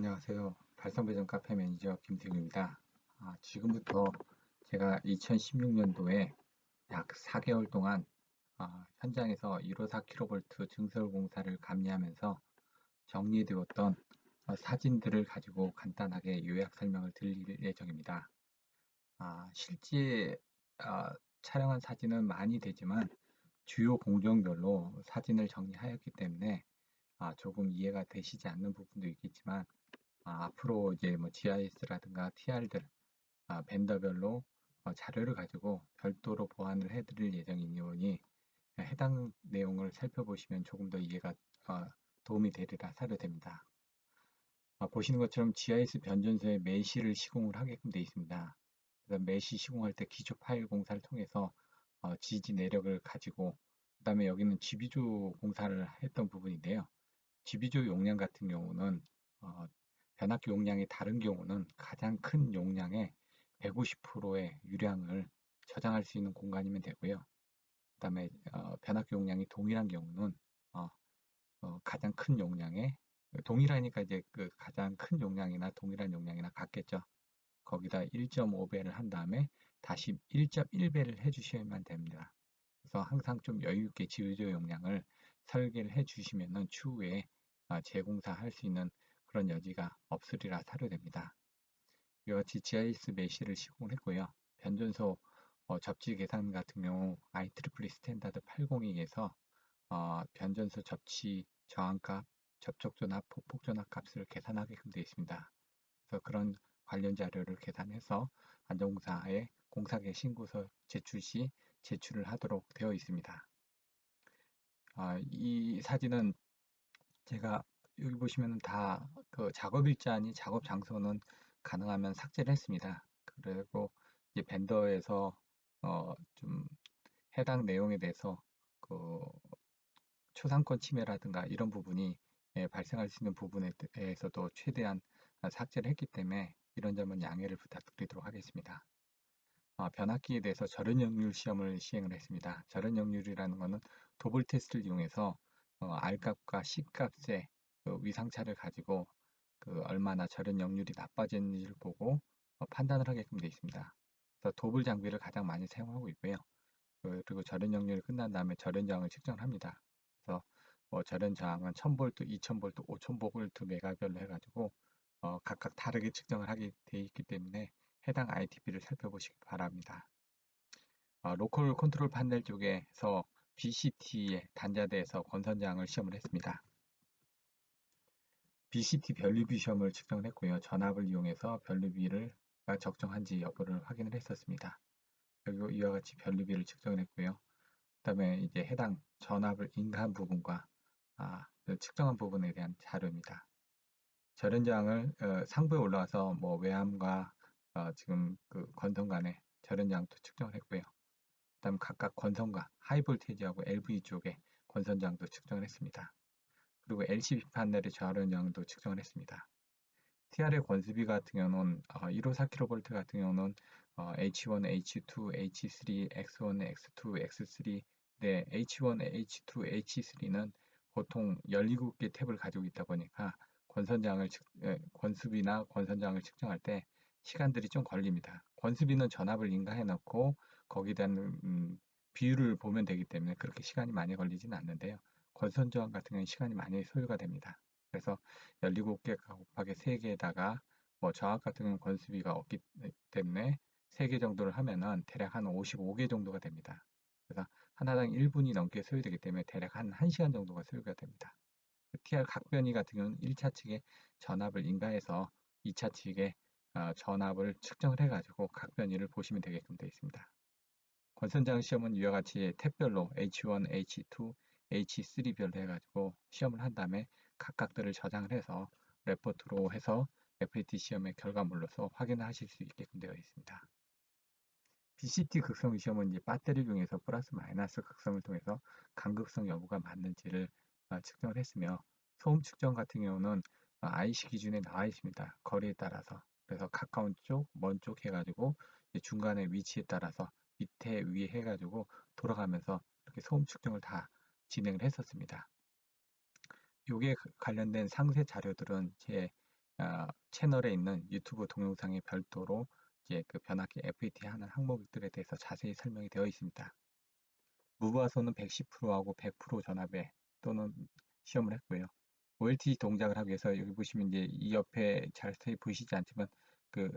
안녕하세요. 발성배정 카페 매니저 김태규입니다. 지금부터 제가 2016년도에 약 4개월 동안 현장에서 154kV 증설 공사를 감리하면서 정리되었던 사진들을 가지고 간단하게 요약 설명을 드릴 예정입니다. 실제 촬영한 사진은 많이 되지만 주요 공정별로 사진을 정리하였기 때문에 조금 이해가 되시지 않는 부분도 있겠지만 앞으로 이제 뭐 GIS라든가 TR들 벤더별로 자료를 가지고 별도로 보완을 해드릴 예정이니 해당 내용을 살펴보시면 조금 더 이해가 어, 도움이 되리라 사료됩니다. 보시는 것처럼 GIS 변전소에 메시를 시공을 하게끔 되어 있습니다. 그래서 메시 시공할 때 기초 파일 공사를 통해서 지지 내력을 가지고, 그 다음에 여기는 GB조 공사를 했던 부분인데요. GB조 용량 같은 경우는 변압기 용량이 다른 경우는 가장 큰 용량의 150%의 유량을 저장할 수 있는 공간이면 되고요. 그 다음에 변압기 용량이 동일한 경우는 어, 가장 큰 용량의, 동일하니까 이제 그 가장 큰 용량이나 동일한 용량이나 같겠죠. 거기다 1.5배를 한 다음에 다시 1.1배를 해주셔야만 됩니다. 그래서 항상 좀 여유 있게 지휘조 용량을 설계를 해주시면은 추후에 재공사할 수 있는 그런 여지가 없으리라 사료됩니다. 이와 같이 GIS 메시를 시공을 했고요. 변전소 접지 계산 같은 경우 IEEE 스탠다드 802에서 변전소 접지 저항값, 접촉전압, 폭폭전압 값을 계산하게끔 되어 있습니다. 그래서 그런 관련 자료를 계산해서 안전공사에 공사계 신고서 제출 시 제출을 하도록 되어 있습니다. 이 사진은 제가 여기 보시면 다 그 작업 일자니 작업 장소는 가능하면 삭제를 했습니다. 그리고 이제 벤더에서 좀 해당 내용에 대해서 그 초상권 침해라든가 이런 부분이 발생할 수 있는 부분에 대해서도 최대한 삭제를 했기 때문에 이런 점은 양해를 부탁드리도록 하겠습니다. 변압기에 대해서 절연 역률 시험을 시행을 했습니다. 절연 역률이라는 것은 도블 테스트를 이용해서 R값과 C값의 그 위상차를 가지고 그 얼마나 절연 역률이 나빠졌는지를 보고 판단을 하게끔 되어 있습니다. 그래서 도블 장비를 가장 많이 사용하고 있고요. 그리고 절연 역률이 끝난 다음에 절연 저항을 측정을 합니다. 그래서 뭐 절연 저항은 1000V, 2000V, 5000V 메가별로 해가지고 각각 다르게 측정을 하게 되어 있기 때문에 해당 ITP를 살펴보시기 바랍니다. 로컬 컨트롤 판넬 쪽에서 BCT의 단자대에서 권선저항을 시험을 했습니다. BCT 변류비 시험을 측정을 했고요. 전압을 이용해서 변류비를 적정한지 여부를 확인을 했었습니다. 그리고 이와 같이 변류비를 측정을 했고요. 그 다음에 이제 해당 전압을 인가한 부분과 그 측정한 부분에 대한 자료입니다. 절연저항을 상부에 올라가서 뭐 외암과 지금 그 건성 간의 절연저항도 측정을 했고요. 그 다음 각각 건성과 하이볼테이지하고 LV 쪽에 권선저항도 측정을 했습니다. 그리고 LCD 판넬의 절연저항도 측정을 했습니다. TR의 권수비 같은 경우는 154kV 같은 경우는 H1, H2, H3, X1, X2, X3 네, H1, H2, H3는 보통 17개 탭을 가지고 있다 보니까 권수비나 권선장을 측정할 때 시간들이 좀 걸립니다. 권수비는 전압을 인가해 놓고 거기에 대한 비율을 보면 되기 때문에 그렇게 시간이 많이 걸리지는 않는데요. 권선저항 같은 경우는 시간이 많이 소요가 됩니다. 그래서 17개 곱하기 3개에다가 뭐 저항 같은 경우는 권수비가 없기 때문에 3개 정도를 하면은 대략 한 55개 정도가 됩니다. 그래서 하나당 1분이 넘게 소요되기 때문에 대략 한 1시간 정도가 소요가 됩니다. TR 각변이 같은 경우는 1차 측에 전압을 인가해서 2차 측에 전압을 측정을 해가지고 각변이를 보시면 되게끔 되어 있습니다. 권선장 시험은 이와 같이 탭별로 H1, H2, H3별로 해가지고 시험을 한 다음에 각각들을 저장을 해서 레포트로 해서 FAT 시험의 결과물로서 확인을 하실 수 있게끔 되어 있습니다. BCT 극성 시험은 이제 배터리를 이용해서 플러스 마이너스 극성을 통해서 간극성 여부가 맞는지를 측정을 했으며 소음 측정 같은 경우는 IC 기준에 나와 있습니다. 거리에 따라서. 그래서 가까운 쪽, 먼 쪽 해가지고 중간의 위치에 따라서 밑에 위에 해가지고 돌아가면서 이렇게 소음 측정을 다 진행을 했었습니다. 요게 관련된 상세 자료들은 제 채널에 있는 유튜브 동영상에 별도로 이제 그 변압기 FET 하는 항목들에 대해서 자세히 설명이 되어 있습니다. 무브화소는 110%하고 100% 전압에 또는 시험을 했고요. OLT 동작을 하기 위해서 여기 보시면 이제 이 옆에 자세히 보이시지 않지만 그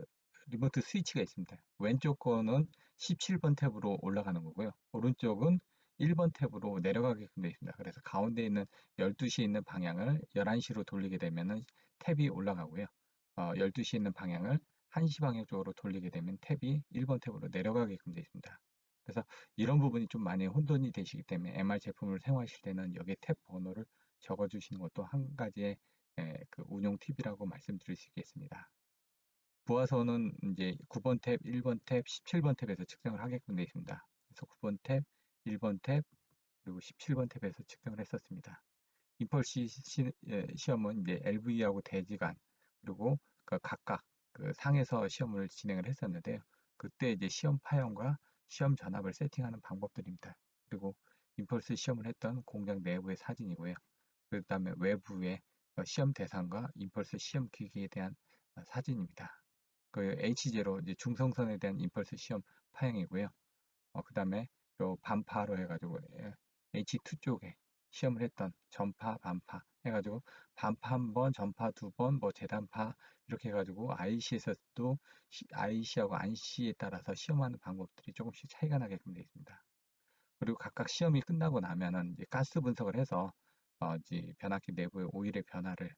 리모트 스위치가 있습니다. 왼쪽 거는 17번 탭으로 올라가는 거고요. 오른쪽은 1번 탭으로 내려가게끔 되어 있습니다. 그래서 가운데 있는 12시에 있는 방향을 11시로 돌리게 되면은 탭이 올라가고요. 12시에 있는 방향을 1시 방향 쪽으로 돌리게 되면 탭이 1번 탭으로 내려가게끔 되어 있습니다. 그래서 이런 부분이 좀 많이 혼돈이 되시기 때문에 MR 제품을 사용하실 때는 여기 탭 번호를 적어주시는 것도 한 가지의 그 운용 팁이라고 말씀드릴 수 있겠습니다. 부하선은 이제 9번 탭, 1번 탭, 17번 탭에서 측정을 하게끔 되어 있습니다. 그래서 9번 탭, 1번 탭, 그리고 17번 탭에서 측정을 했었습니다. 임펄스 시험은 이제 LV하고 대지간 그리고 그 각각 그 상에서 시험을 진행을 했었는데요. 그때 이제 시험 파형과 시험 전압을 세팅하는 방법들입니다. 그리고 임펄스 시험을 했던 공장 내부의 사진이고요. 그 다음에 외부의 시험 대상과 임펄스 시험 기기에 대한 사진입니다. 그 H0 이제 중성선에 대한 임펄스 시험 파형이고요. 그 다음에 요 반파로 해가지고 H2 쪽에 시험을 했던 전파, 반파 해가지고 반파 한 번, 전파 두 번, 뭐 재단파 이렇게 해가지고 IC에서도 IC하고 안C에 따라서 시험하는 방법들이 조금씩 차이가 나게끔 되어 있습니다. 그리고 각각 시험이 끝나고 나면은 이제 가스 분석을 해서 이제 변압기 내부의 오일의 변화를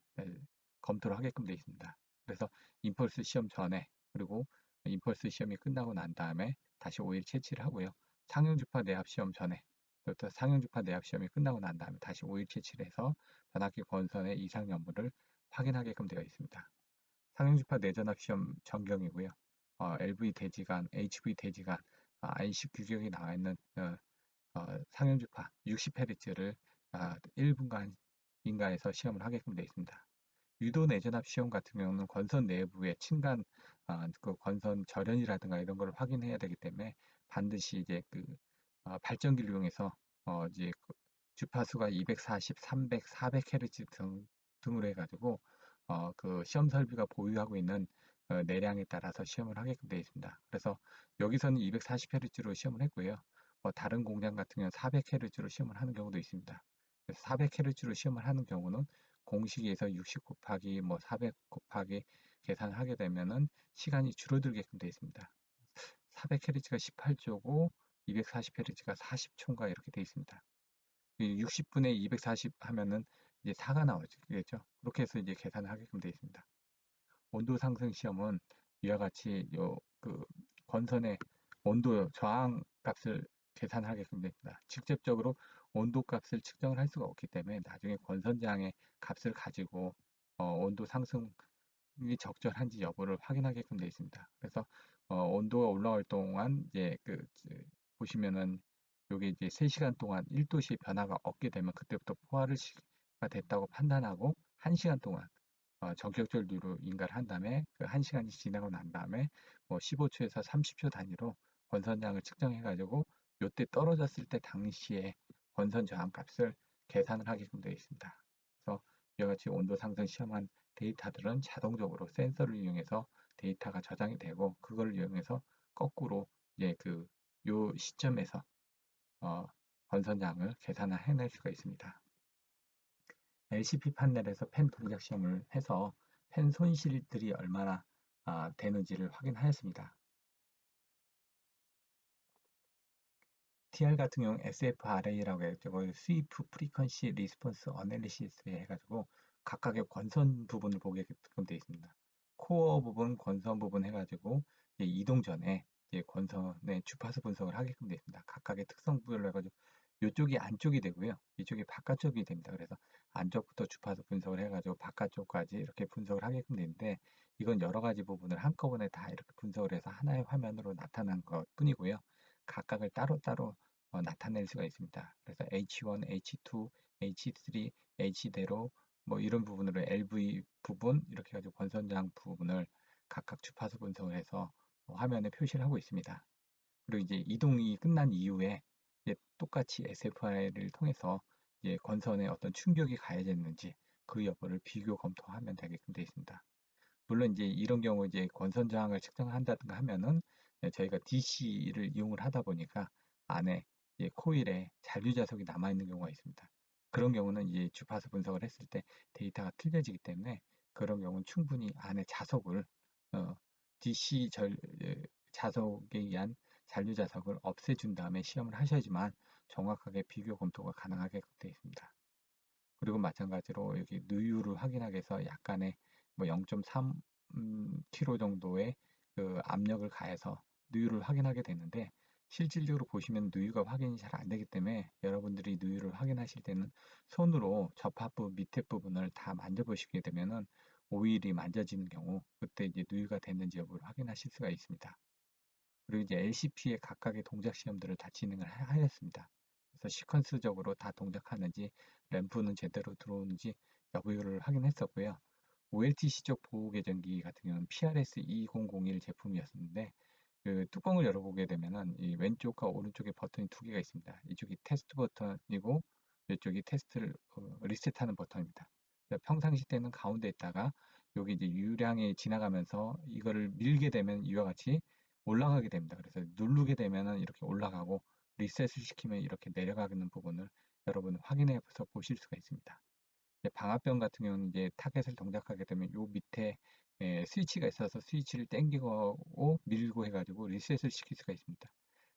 검토를 하게끔 되어 있습니다. 그래서 임펄스 시험 전에 그리고 임펄스 시험이 끝나고 난 다음에 다시 오일 채취를 하고요. 상용주파 내압 시험 전에 또 상용주파 내압 시험이 끝나고 난 다음에 다시 오일 채취를 해서 변압기 건선의 이상 여부를 확인하게끔 되어 있습니다. 상용주파 내전압 시험 전경이고요. LV 대지간, HV 대지간, IC 규격이 나와 있는 상용주파 60Hz를 1분간 인가해서 시험을 하게끔 되어 있습니다. 유도 내전압 시험 같은 경우는 건선 내부의 층간 그 건선 절연이라든가 이런 걸 확인해야 되기 때문에 반드시 이제 그 발전기를 이용해서 이제 그 주파수가 240, 300, 400Hz 등으로 해가지고 그 시험 설비가 보유하고 있는 내량에 따라서 시험을 하게끔 되어 있습니다. 그래서 여기서는 240Hz로 시험을 했고요. 다른 공장 같은 경우는 400Hz로 시험을 하는 경우도 있습니다. 그래서 400Hz로 시험을 하는 경우는 공식에서 60 곱하기 뭐 400 곱하기 계산을 하게 되면은 시간이 줄어들게끔 되어 있습니다. 400Hz가 18초고 240Hz가 40초인가 이렇게 되어 있습니다. 60분의 240 하면은 이제 4가 나오겠죠. 그렇게 해서 이제 계산을 하게끔 되어 있습니다. 온도 상승 시험은 이와 같이 그 건선의 온도 저항 값을 계산하게끔 됩니다. 직접적으로 온도 값을 측정을 할 수가 없기 때문에 나중에 건선장의 값을 가지고 온도 상승이 적절한지 여부를 확인하게끔 되어 있습니다. 그래서 온도가 올라갈 동안 이제 보시면은 요게 이제 3시간 동안 1도씨 변화가 없게 되면 그때부터 포화가 됐다고 판단하고 1시간 동안 전격전류로 인가를 한 다음에 그 1시간이 지나고 난 다음에 뭐 15초에서 30초 단위로 권선량을 측정해 가지고 요때 떨어졌을 때 당시에 권선 저항 값을 계산을 하게끔 되어 있습니다. 그래서 이와 같이 온도 상승 시험한 데이터들은 자동적으로 센서를 이용해서 데이터가 저장이 되고 그걸 이용해서 거꾸로 이제 그 요 시점에서 어, 권선량을 계산을 해낼 수가 있습니다. LCP 판넬에서 펜 동작 시험을 해서 펜 손실들이 얼마나 되는지를 확인하였습니다. TR 같은 경우 SFRA라고 해가지고 스위프 프리퀀시 리스폰스 어널리시스 해가지고 각각의 권선 부분을 보게끔 되어 있습니다. 코어 부분, 권선 부분 해가지고 이동 전에 권선의 주파수 분석을 하게끔 되어 있습니다. 각각의 특성별로 해가지고 이쪽이 안쪽이 되고요. 이쪽이 바깥쪽이 됩니다. 그래서 안쪽부터 주파수 분석을 해가지고 바깥쪽까지 이렇게 분석을 하게끔 되는데 이건 여러 가지 부분을 한꺼번에 다 이렇게 분석을 해서 하나의 화면으로 나타난 것 뿐이고요. 각각을 따로따로 나타낼 수가 있습니다. 그래서 H1, H2, H3, H대로 뭐 이런 부분으로 LV 부분 이렇게 해가지고 권선장 부분을 각각 주파수 분석을 해서 화면에 표시를 하고 있습니다. 그리고 이제 이동이 끝난 이후에 이제 똑같이 SFR을 통해서 이제 권선에 어떤 충격이 가해졌는지 그 여부를 비교 검토하면 되게끔 되어 있습니다. 물론 이제 이런 경우 이제 권선 저항을 측정한다든가 하면은 저희가 DC를 이용을 하다 보니까 안에 코일에 잔류 자석이 남아 있는 경우가 있습니다. 그런 경우는 이제 주파수 분석을 했을 때 데이터가 틀려지기 때문에 그런 경우는 충분히 안에 자석을 어, DC 자석에 의한 잔류 자석을 없애준 다음에 시험을 하셔야지만 정확하게 비교 검토가 가능하게 되어 있습니다. 그리고 마찬가지로 여기 누유를 확인하기 위해서 약간의 뭐 0.3 kg 정도의 그 압력을 가해서 누유를 확인하게 되는데 실질적으로 보시면 누유가 확인이 잘 안 되기 때문에 여러분들이 누유를 확인하실 때는 손으로 접합부 밑에 부분을 다 만져보시게 되면은 오일이 만져지는 경우 그때 이제 누유가 됐는지 여부를 확인하실 수가 있습니다. 그리고 이제 LCP의 각각의 동작 시험들을 다 진행을 하였습니다. 그래서 시퀀스적으로 다 동작하는지 램프는 제대로 들어오는지 여부를 확인했었고요. OLTC적 보호 계전기 같은 경우는 PRS2001 제품이었는데 그 뚜껑을 열어보게 되면은 이 왼쪽과 오른쪽에 버튼이 두 개가 있습니다. 이쪽이 테스트 버튼이고 이쪽이 테스트를 리셋하는 버튼입니다. 평상시 때는 가운데 있다가 여기 이제 유량이 지나가면서 이거를 밀게 되면 이와 같이 올라가게 됩니다. 그래서 누르게 되면은 이렇게 올라가고 리셋을 시키면 이렇게 내려가는 부분을 여러분 확인해서 보실 수가 있습니다. 방화병 같은 경우는 이제 타겟을 동작하게 되면 요 밑에 스위치가 있어서 스위치를 당기고 밀고 해가지고 리셋을 시킬 수가 있습니다.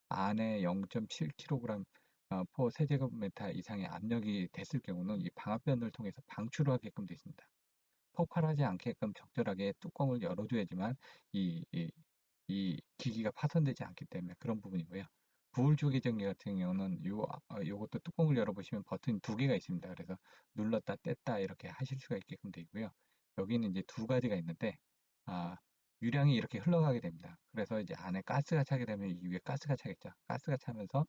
안에 0.7kg 포 세제곱미터 이상의 압력이 됐을 경우는 이 방화변을 통해서 방출을 하게끔 되어 있습니다. 폭발하지 않게끔 적절하게 뚜껑을 열어줘야지만 이, 이, 이 기기가 파손되지 않기 때문에 그런 부분이고요. 부울주 계정기 같은 경우는 요것도 뚜껑을 열어보시면 버튼 두 개가 있습니다. 그래서 눌렀다 뗐다 이렇게 하실 수가 있게끔 되어 있고요. 여기는 이제 두 가지가 있는데 아, 유량이 이렇게 흘러가게 됩니다. 그래서 이제 안에 가스가 차게 되면 이 위에 가스가 차겠죠. 가스가 차면서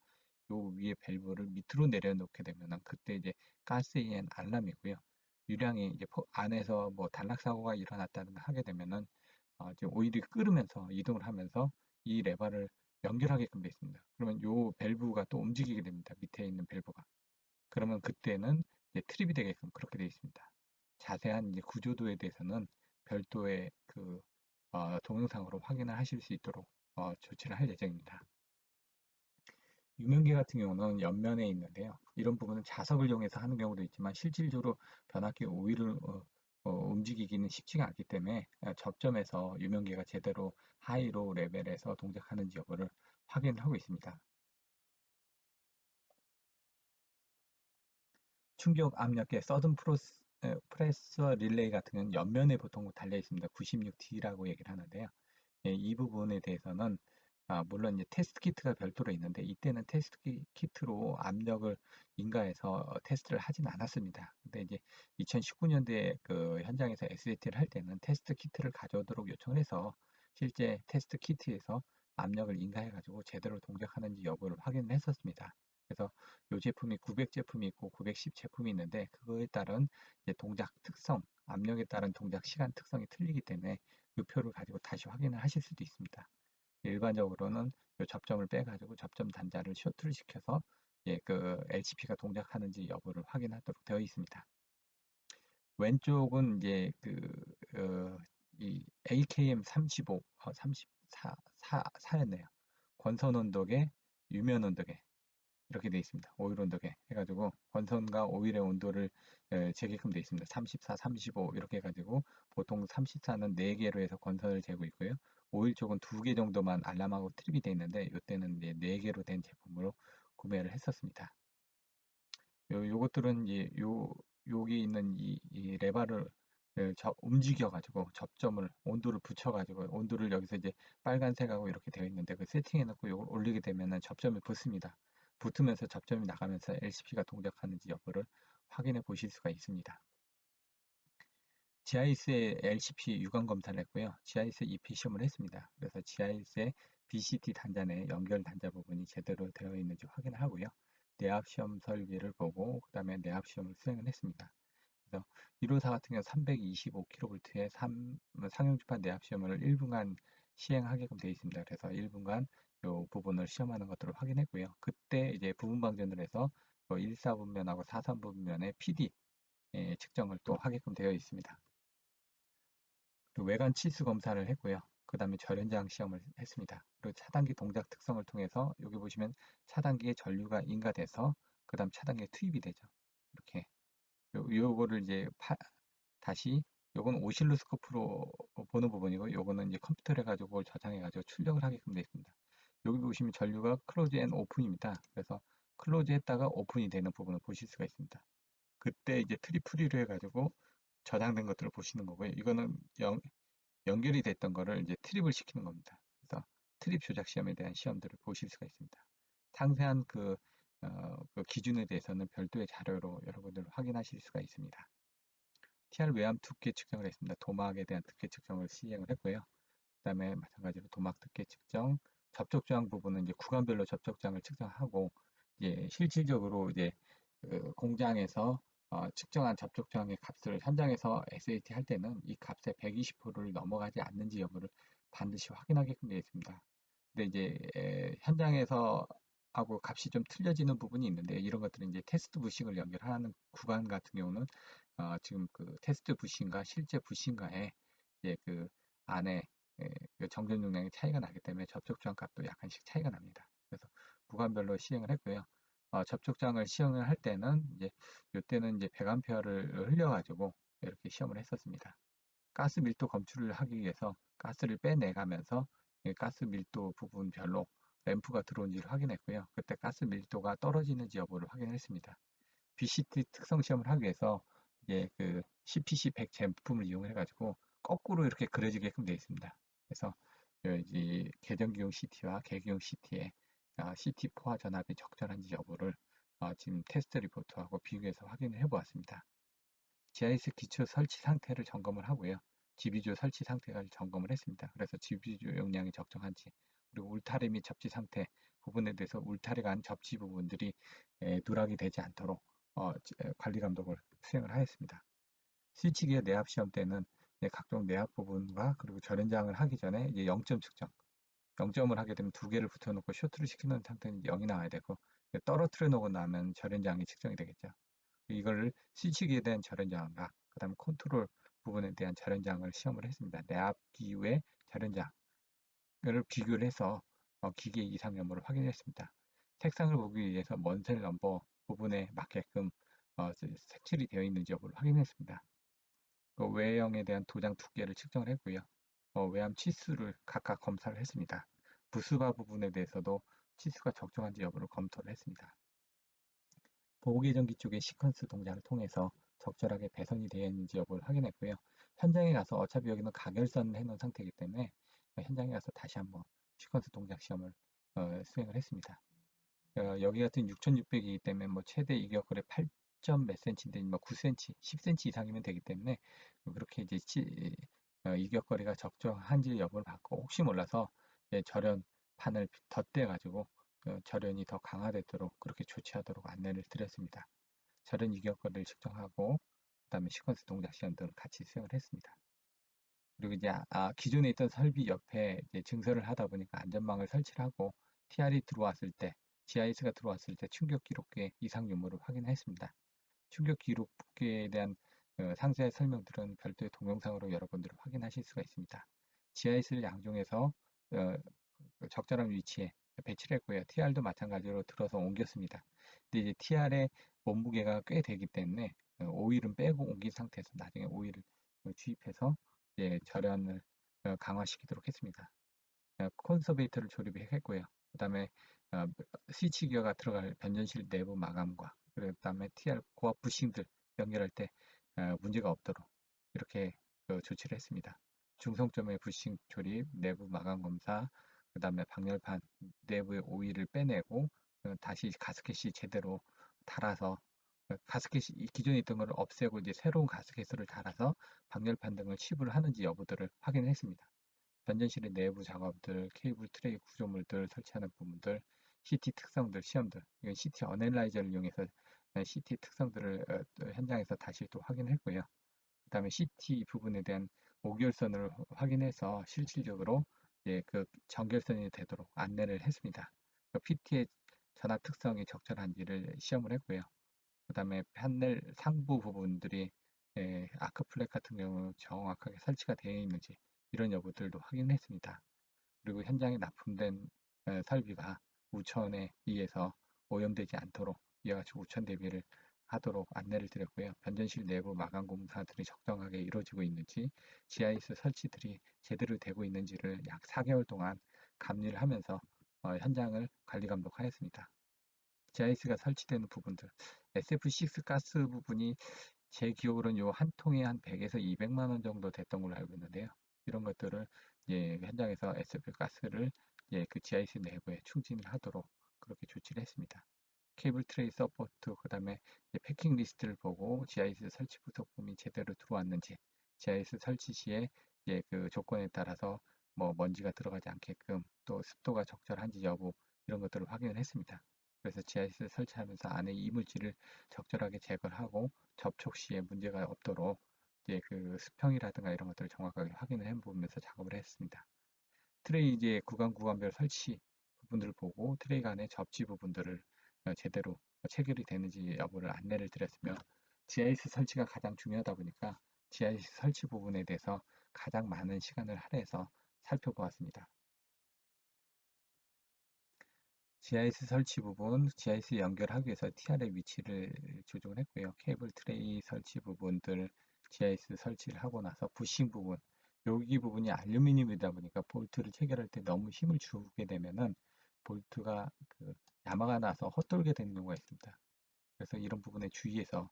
요 위에 밸브를 밑으로 내려놓게 되면은 그때 이제 가스에 의한 알람이고요. 유량이 이제 안에서 뭐 단락 사고가 일어났다든가 하게 되면은 이제 오일이 끓으면서 이동을 하면서 이 레버를 연결하게끔 되어 있습니다. 그러면 요 밸브가 또 움직이게 됩니다. 밑에 있는 밸브가. 그러면 그때는 이제 트립이 되게끔 그렇게 되어 있습니다. 자세한 이제 구조도에 대해서는 별도의 그 동영상으로 확인을 하실 수 있도록 조치를 할 예정입니다. 유명계 같은 경우는 옆면에 있는데요. 이런 부분은 자석을 이용해서 하는 경우도 있지만 실질적으로 변압기 오일을 움직이기는 쉽지가 않기 때문에 접점에서 유명계가 제대로 하이로 레벨에서 동작하는지 여부를 확인을 하고 있습니다. 충격 압력계 서든 프레서 릴레이 같은 경우는 옆면에 보통 달려 있습니다. 96D라고 얘기를 하는데요. 이 부분에 대해서는 물론 이제 테스트 키트가 별도로 있는데 이때는 테스트 키트로 압력을 인가해서 테스트를 하진 않았습니다. 근데 이제 2019년도에 그 현장에서 SAT를 할 때는 테스트 키트를 가져오도록 요청을 해서 실제 테스트 키트에서 압력을 인가해가지고 제대로 동작하는지 여부를 확인을 했었습니다. 그래서 이 제품이 900 제품이 있고 910 제품이 있는데 그거에 따른 이제 동작 특성, 압력에 따른 동작 시간 특성이 틀리기 때문에 그 표를 가지고 다시 확인을 하실 수도 있습니다. 일반적으로는 이 접점을 빼가지고 접점 단자를 쇼트를 시켜서 그 LCP가 동작하는지 여부를 확인하도록 되어 있습니다. 왼쪽은 이제 이 AKM 35, 34였네요. 권선 온도계, 유면 온도계 이렇게 되어 있습니다. 오일 온도계 해가지고 권선과 오일의 온도를 재게끔 되어 있습니다. 34, 35 이렇게 해가지고 보통 34는 4개로 해서 권선을 재고 있고요. 오일 쪽은 2개 정도만 알람하고 트립이 되어 있는데 이때는 이제 4개로 된 제품으로 구매를 했었습니다. 요것들은 이제 여기 있는 이 레바를 움직여 가지고 접점을 온도를 붙여 가지고 온도를 여기서 이제 빨간색하고 이렇게 되어 있는데 그 세팅해 놓고 이걸 올리게 되면은 접점이 붙습니다. 붙으면서 접점이 나가면서 LCP가 동작하는지 여부를 확인해 보실 수가 있습니다. GIS의 LCP 유관 검사를 했고요. GIS EP 시험을 했습니다. 그래서 GIS의 BCT 단자 내 연결 단자 부분이 제대로 되어 있는지 확인을 하고요. 내압 시험 설비를 보고 그다음에 내압 시험을 수행을 했습니다. 그래서 1호사 같은 경우 325kV의 상용주파 내압 시험을 1분간 시행하게끔 되어 있습니다. 그래서 1분간 이 부분을 시험하는 것들을 확인했고요. 그때 이제 부분 방전을 해서 1사분면하고 4, 3분면의 PD 측정을 또 하게끔 되어 있습니다. 그리고 외관 치수 검사를 했고요. 그 다음에 절연장 시험을 했습니다. 그리고 차단기 동작 특성을 통해서 여기 보시면 차단기에 전류가 인가돼서 그 다음 차단기에 투입이 되죠. 이렇게 요거를 이제 다시 요건 오실로스코프로 보는 부분이고 요거는 이제 컴퓨터를 해가지고 그걸 저장해가지고 출력을 하게끔 되어 있습니다. 여기 보시면 전류가 클로즈 앤 오픈입니다. 그래서 클로즈 했다가 오픈이 되는 부분을 보실 수가 있습니다. 그때 이제 트리플리로 해가지고 저장된 것들을 보시는 거고요. 이거는 연결이 됐던 거를 이제 트립을 시키는 겁니다. 그래서 트립 조작 시험에 대한 시험들을 보실 수가 있습니다. 상세한 그 기준에 대해서는 별도의 자료로 여러분들 확인하실 수가 있습니다. TR 외암 두께 측정을 했습니다. 도막에 대한 두께 측정을 시행을 했고요. 그다음에 마찬가지로 도막 두께 측정, 접촉 저항 부분은 이제 구간별로 접촉 저항을 측정하고 이제 실질적으로 이제 그 공장에서 측정한 접촉 저항의 값을 현장에서 SAT 할 때는 이 값의 120%를 넘어가지 않는지 여부를 반드시 확인하게끔 되어 있습니다. 근데 이제 현장에서 하고 값이 좀 틀려지는 부분이 있는데 이런 것들은 이제 테스트 부싱을 연결하는 구간 같은 경우는 지금 그 테스트 부싱과 실제 부싱과의 이제 그 안에 그 정전 용량의 차이가 나기 때문에 접촉 저항 값도 약간씩 차이가 납니다. 그래서 구간별로 시행을 했고요. 접촉 저항을 시행을 할 때는 이제 이때는 이제 100A를 흘려가지고 이렇게 시험을 했었습니다. 가스 밀도 검출을 하기 위해서 가스를 빼내가면서 가스 밀도 부분별로 램프가 들어온지를 확인했고요. 그때 가스 밀도가 떨어지는지 여부를 확인했습니다. BCT 특성 시험을 하기 위해서 이제 그 CPC 100 제품을 이용해 가지고 거꾸로 이렇게 그려지게끔 되어 있습니다. 그래서 이 계정기용 CT와 계기용 CT의 CT 포화 전압이 적절한지 여부를 지금 테스트 리포트하고 비교해서 확인을 해 보았습니다. GIS 기초 설치 상태를 점검을 하고요. 지비조 설치 상태를 점검을 했습니다. 그래서 지비조 용량이 적정한지 그리고 울타리 및 접지 상태 부분에 대해서 울타리가 안 접지 부분들이 누락이 되지 않도록 관리 감독을 수행을 하였습니다. 스위치기어 내압 시험 때는 각종 내압 부분과 그리고 절연장을 하기 전에 이제 0점 측정 0점을 하게 되면 두 개를 붙여놓고 쇼트를 시키는 상태는 0이 나와야 되고 떨어뜨려 놓고 나면 절연장이 측정이 되겠죠. 이걸 스위치기에 대한 절연장과 그 다음에 컨트롤 부분에 대한 절연장을 시험을 했습니다. 내압 기후의 절연장을 비교를 해서 기계 이상 여부를 확인했습니다. 색상을 보기 위해서 먼셀 넘버 부분에 맞게끔 색칠이 되어 있는지 여부를 확인했습니다. 그 외형에 대한 도장 두께를 측정을 했고요. 외암 치수를 각각 검사를 했습니다. 부스바 부분에 대해서도 치수가 적정한지 여부를 검토를 했습니다. 보호계정기 쪽의 시퀀스 동작을 통해서 적절하게 배선이 되어 있는지 여부를 확인했고요. 현장에 가서 어차피 여기는 가결선을 해놓은 상태이기 때문에 현장에 가서 다시 한번 시퀀스 동작 시험을 수행을 했습니다. 여기 같은 6600이기 때문에 뭐 최대 이격거리 8점 몇 cm인데 뭐 9cm, 10cm 이상이면 되기 때문에 그렇게 이제 이격거리가 적정한지 여부를 받고 혹시 몰라서 절연판을 덧대 가지고 절연이 더 강화되도록 그렇게 조치하도록 안내를 드렸습니다. 절연 이격거리를 측정하고 그다음에 시퀀스 동작 시험 등을 같이 수행을 했습니다. 그리고 이제 기존에 있던 설비 옆에 이제 증설을 하다 보니까 안전망을 설치를 하고 TR이 들어왔을 때 GIS가 들어왔을 때 충격 기록계 이상 유무를 확인했습니다. 충격 기록계에 대한 상세 설명들은 별도의 동영상으로 여러분들이 확인하실 수가 있습니다. GIS를 양종해서 적절한 위치에 배치를 했고요. TR도 마찬가지로 들어서 옮겼습니다. 근데 이제 TR의 몸무게가 꽤 되기 때문에 오일은 빼고 옮긴 상태에서 나중에 오일을 주입해서 이제 절연을 강화시키도록 했습니다. 콘서베이터를 조립했고요. 그 다음에 스위치 기어가 들어갈 변전실 내부 마감과 그 다음에 TR 고압 부싱들 연결할 때 문제가 없도록 이렇게 조치를 했습니다. 중성점의 부싱 조립, 내부 마감 검사, 그 다음에 방열판 내부의 오일을 빼내고 다시 가스켓이 제대로 달아서 가스켓이 기존에 있던 것을 없애고 이제 새로운 가스켓을 달아서 방열판 등을 칩을 하는지 여부들을 확인했습니다. 변전실의 내부 작업들, 케이블 트레이 구조물들 설치하는 부분들, CT 특성들, 시험들, 이건 CT 어널라이저를 이용해서 CT 특성들을 현장에서 다시 또 확인했고요. 그 다음에 CT 부분에 대한 오결선을 확인해서 실질적으로 그 전결선이 되도록 안내를 했습니다. PT의 전압 특성이 적절한지를 시험을 했고요. 그 다음에 판넬 상부 부분들이 아크 플랫 같은 경우 정확하게 설치가 되어 있는지 이런 여부들도 확인했습니다. 그리고 현장에 납품된 설비가 우천에 의해서 오염되지 않도록 이와 같이 우천 대비를 하도록 안내를 드렸고요. 변전실 내부 마감 공사들이 적정하게 이루어지고 있는지, GIS 설치들이 제대로 되고 있는지를 약 4개월 동안 감리를 하면서 현장을 관리 감독하였습니다. GIS가 설치되는 부분들, SF6 가스 부분이 제 기억으로는 요 한 통에 한 100에서 200만 원 정도 됐던 걸로 알고 있는데요. 이런 것들을 현장에서 SF 가스를 그 GIS 내부에 충진을 하도록 그렇게 조치를 했습니다. 케이블 트레이 서포트, 그다음에 패킹 리스트를 보고 GIS 설치 부속품이 제대로 들어왔는지, GIS 설치 시에 그 조건에 따라서 뭐 먼지가 들어가지 않게끔 또 습도가 적절한지 여부 이런 것들을 확인을 했습니다. 그래서 GIS 설치하면서 안에 이물질을 적절하게 제거를 하고 접촉 시에 문제가 없도록 그 수평이라든가 이런 것들을 정확하게 확인을 해보면서 작업을 했습니다. 트레이 구간별 설치 부분들을 보고 트레이 간의 접지 부분들을 제대로 체결이 되는지 여부를 안내를 드렸으며, GIS 설치가 가장 중요하다 보니까 GIS 설치 부분에 대해서 가장 많은 시간을 할애해서 살펴보았습니다. GIS 설치 부분, GIS 연결하기 위해서 TR의 위치를 조정을 했고요. 케이블 트레이 설치 부분들 GIS 설치를 하고 나서 부싱 부분, 여기 부분이 알루미늄이다 보니까 볼트를 체결할 때 너무 힘을 주게 되면은 볼트가 야마가 나서 헛돌게 되는 경우가 있습니다. 그래서 이런 부분에 주의해서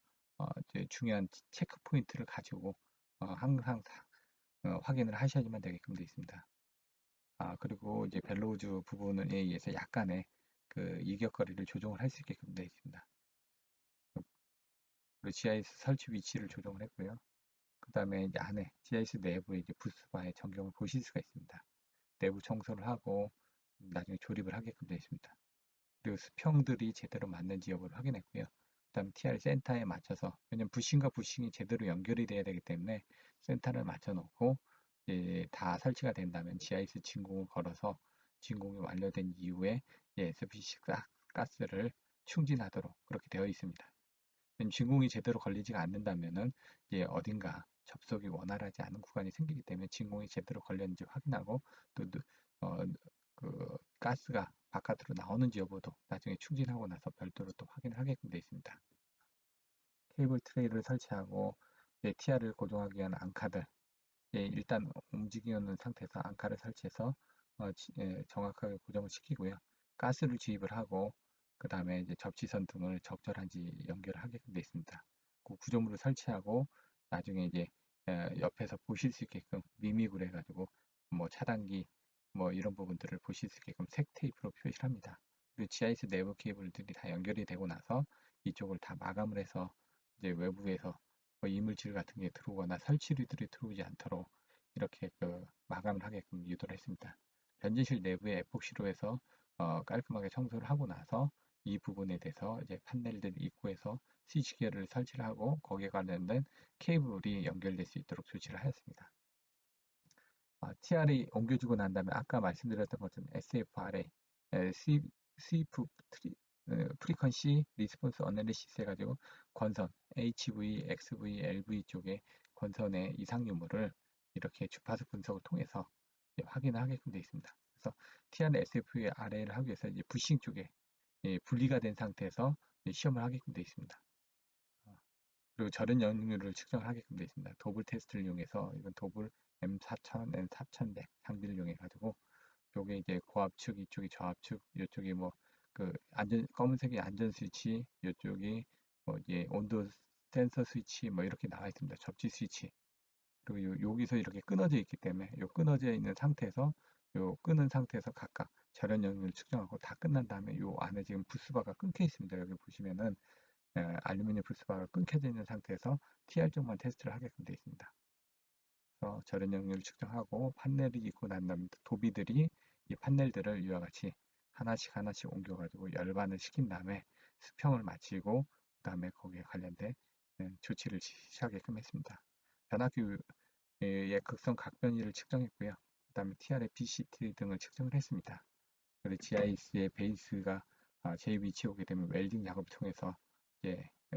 이제 중요한 체크 포인트를 가지고 항상 확인을 하셔야지만 되게끔 되어 있습니다. 그리고 이제 벨로우즈 부분에 의해서 약간의 그 이격거리를 조정을 할 수 있게끔 되어 있습니다. 그리고 GIS 설치 위치를 조정을 했고요. 그 다음에 이제 안에 GIS 내부에 이제 부스바의 전경을 보실 수가 있습니다. 내부 청소를 하고 나중에 조립을 하게끔 되어 있습니다. 그리고 수평들이 제대로 맞는지 여부를 확인했고요. 그 다음 TR 센터에 맞춰서, 왜냐면 부싱과 부싱이 제대로 연결이 돼야 되기 때문에 센터를 맞춰 놓고 다 설치가 된다면 GIS 진공을 걸어서 진공이 완료된 이후에 SPC 가스를 충진하도록 그렇게 되어 있습니다. 진공이 제대로 걸리지가 않는다면은 어딘가 접속이 원활하지 않은 구간이 생기기 때문에 진공이 제대로 걸렸는지 확인하고 또 어, 그 가스가 바깥으로 나오는지 여부도 나중에 충진하고 나서 별도로 또 확인을 하게끔 되어 있습니다. 케이블 트레이를 설치하고 TR을 고정하기 위한 앙카들, 일단 움직이는 상태에서 앙카를 설치해서 정확하게 고정을 시키고요. 가스를 주입을 하고 그 다음에 이제 접지선 등을 적절한지 연결을 하게끔 되어 있습니다. 그 구조물을 설치하고 나중에 이제 옆에서 보실 수 있게끔 미믹으로 해가지고 뭐 차단기 뭐 이런 부분들을 보실 수 있게끔 색 테이프로 표시를 합니다. 그리고 GIS 내부 케이블들이 다 연결이 되고 나서 이쪽을 다 마감을 해서 이제 외부에서 뭐 이물질 같은 게 들어오거나 설치류들이 들어오지 않도록 이렇게 마감을 하게끔 유도를 했습니다. 변진실 내부에 에폭시로 해서 깔끔하게 청소를 하고 나서 이 부분에 대해서 이제 판넬들 입구에서 스위치기어를 설치를 하고 거기에 관련된 케이블이 연결될 수 있도록 조치를 하였습니다. TR이 옮겨주고 난 다음에 아까 말씀드렸던 것처럼 SFRA, 스위프 프리퀀시 리스폰스 어널리시스 해가지고 권선 HV, XV, LV 쪽에 권선의 이상 유무를 이렇게 주파수 분석을 통해서 확인을 하게끔 되어 있습니다. 그래서 TR SFRA를 하기 위해서 이제 부싱 쪽에 분리가 된 상태에서 시험을 하게끔 되어 있습니다. 그리고 절연 연률을 측정을 하게끔 되어 있습니다. 도블 테스트를 이용해서 이건 도블 M4000, M4100 장비를 이용해 가지고 요게 이제 고압축, 이쪽이 저압축, 이쪽이 뭐 검은색이 안전 스위치, 이쪽이 뭐 이제 온도 센서 스위치 뭐 이렇게 나와 있습니다. 접지 스위치. 그리고 여기서 이렇게 끊어져 있기 때문에 요 끊어져 있는 상태에서 요 끄는 상태에서 각각 절연 연률을 측정하고 다 끝난 다음에 요 안에 지금 부스바가 끊겨 있습니다. 여기 보시면은 알루미늄 부스바가 끊겨져 있는 상태에서 TR 쪽만 테스트를 하게끔 되어 있습니다. 그래서 절연 연률을 측정하고 판넬이 있고 난 다음에 도비들이 이 판넬들을 이와 같이 하나씩 하나씩 옮겨가지고 열반을 시킨 다음에 수평을 마치고 그 다음에 거기에 관련된 조치를 시작하게끔 했습니다. 변압기의 극성 각변이를 측정했고요. 그 다음에 TR의 BCT 등을 측정을 했습니다. 그리고 GIS의 베이스가 제 위치에 오게 되면 웰딩 작업을 통해서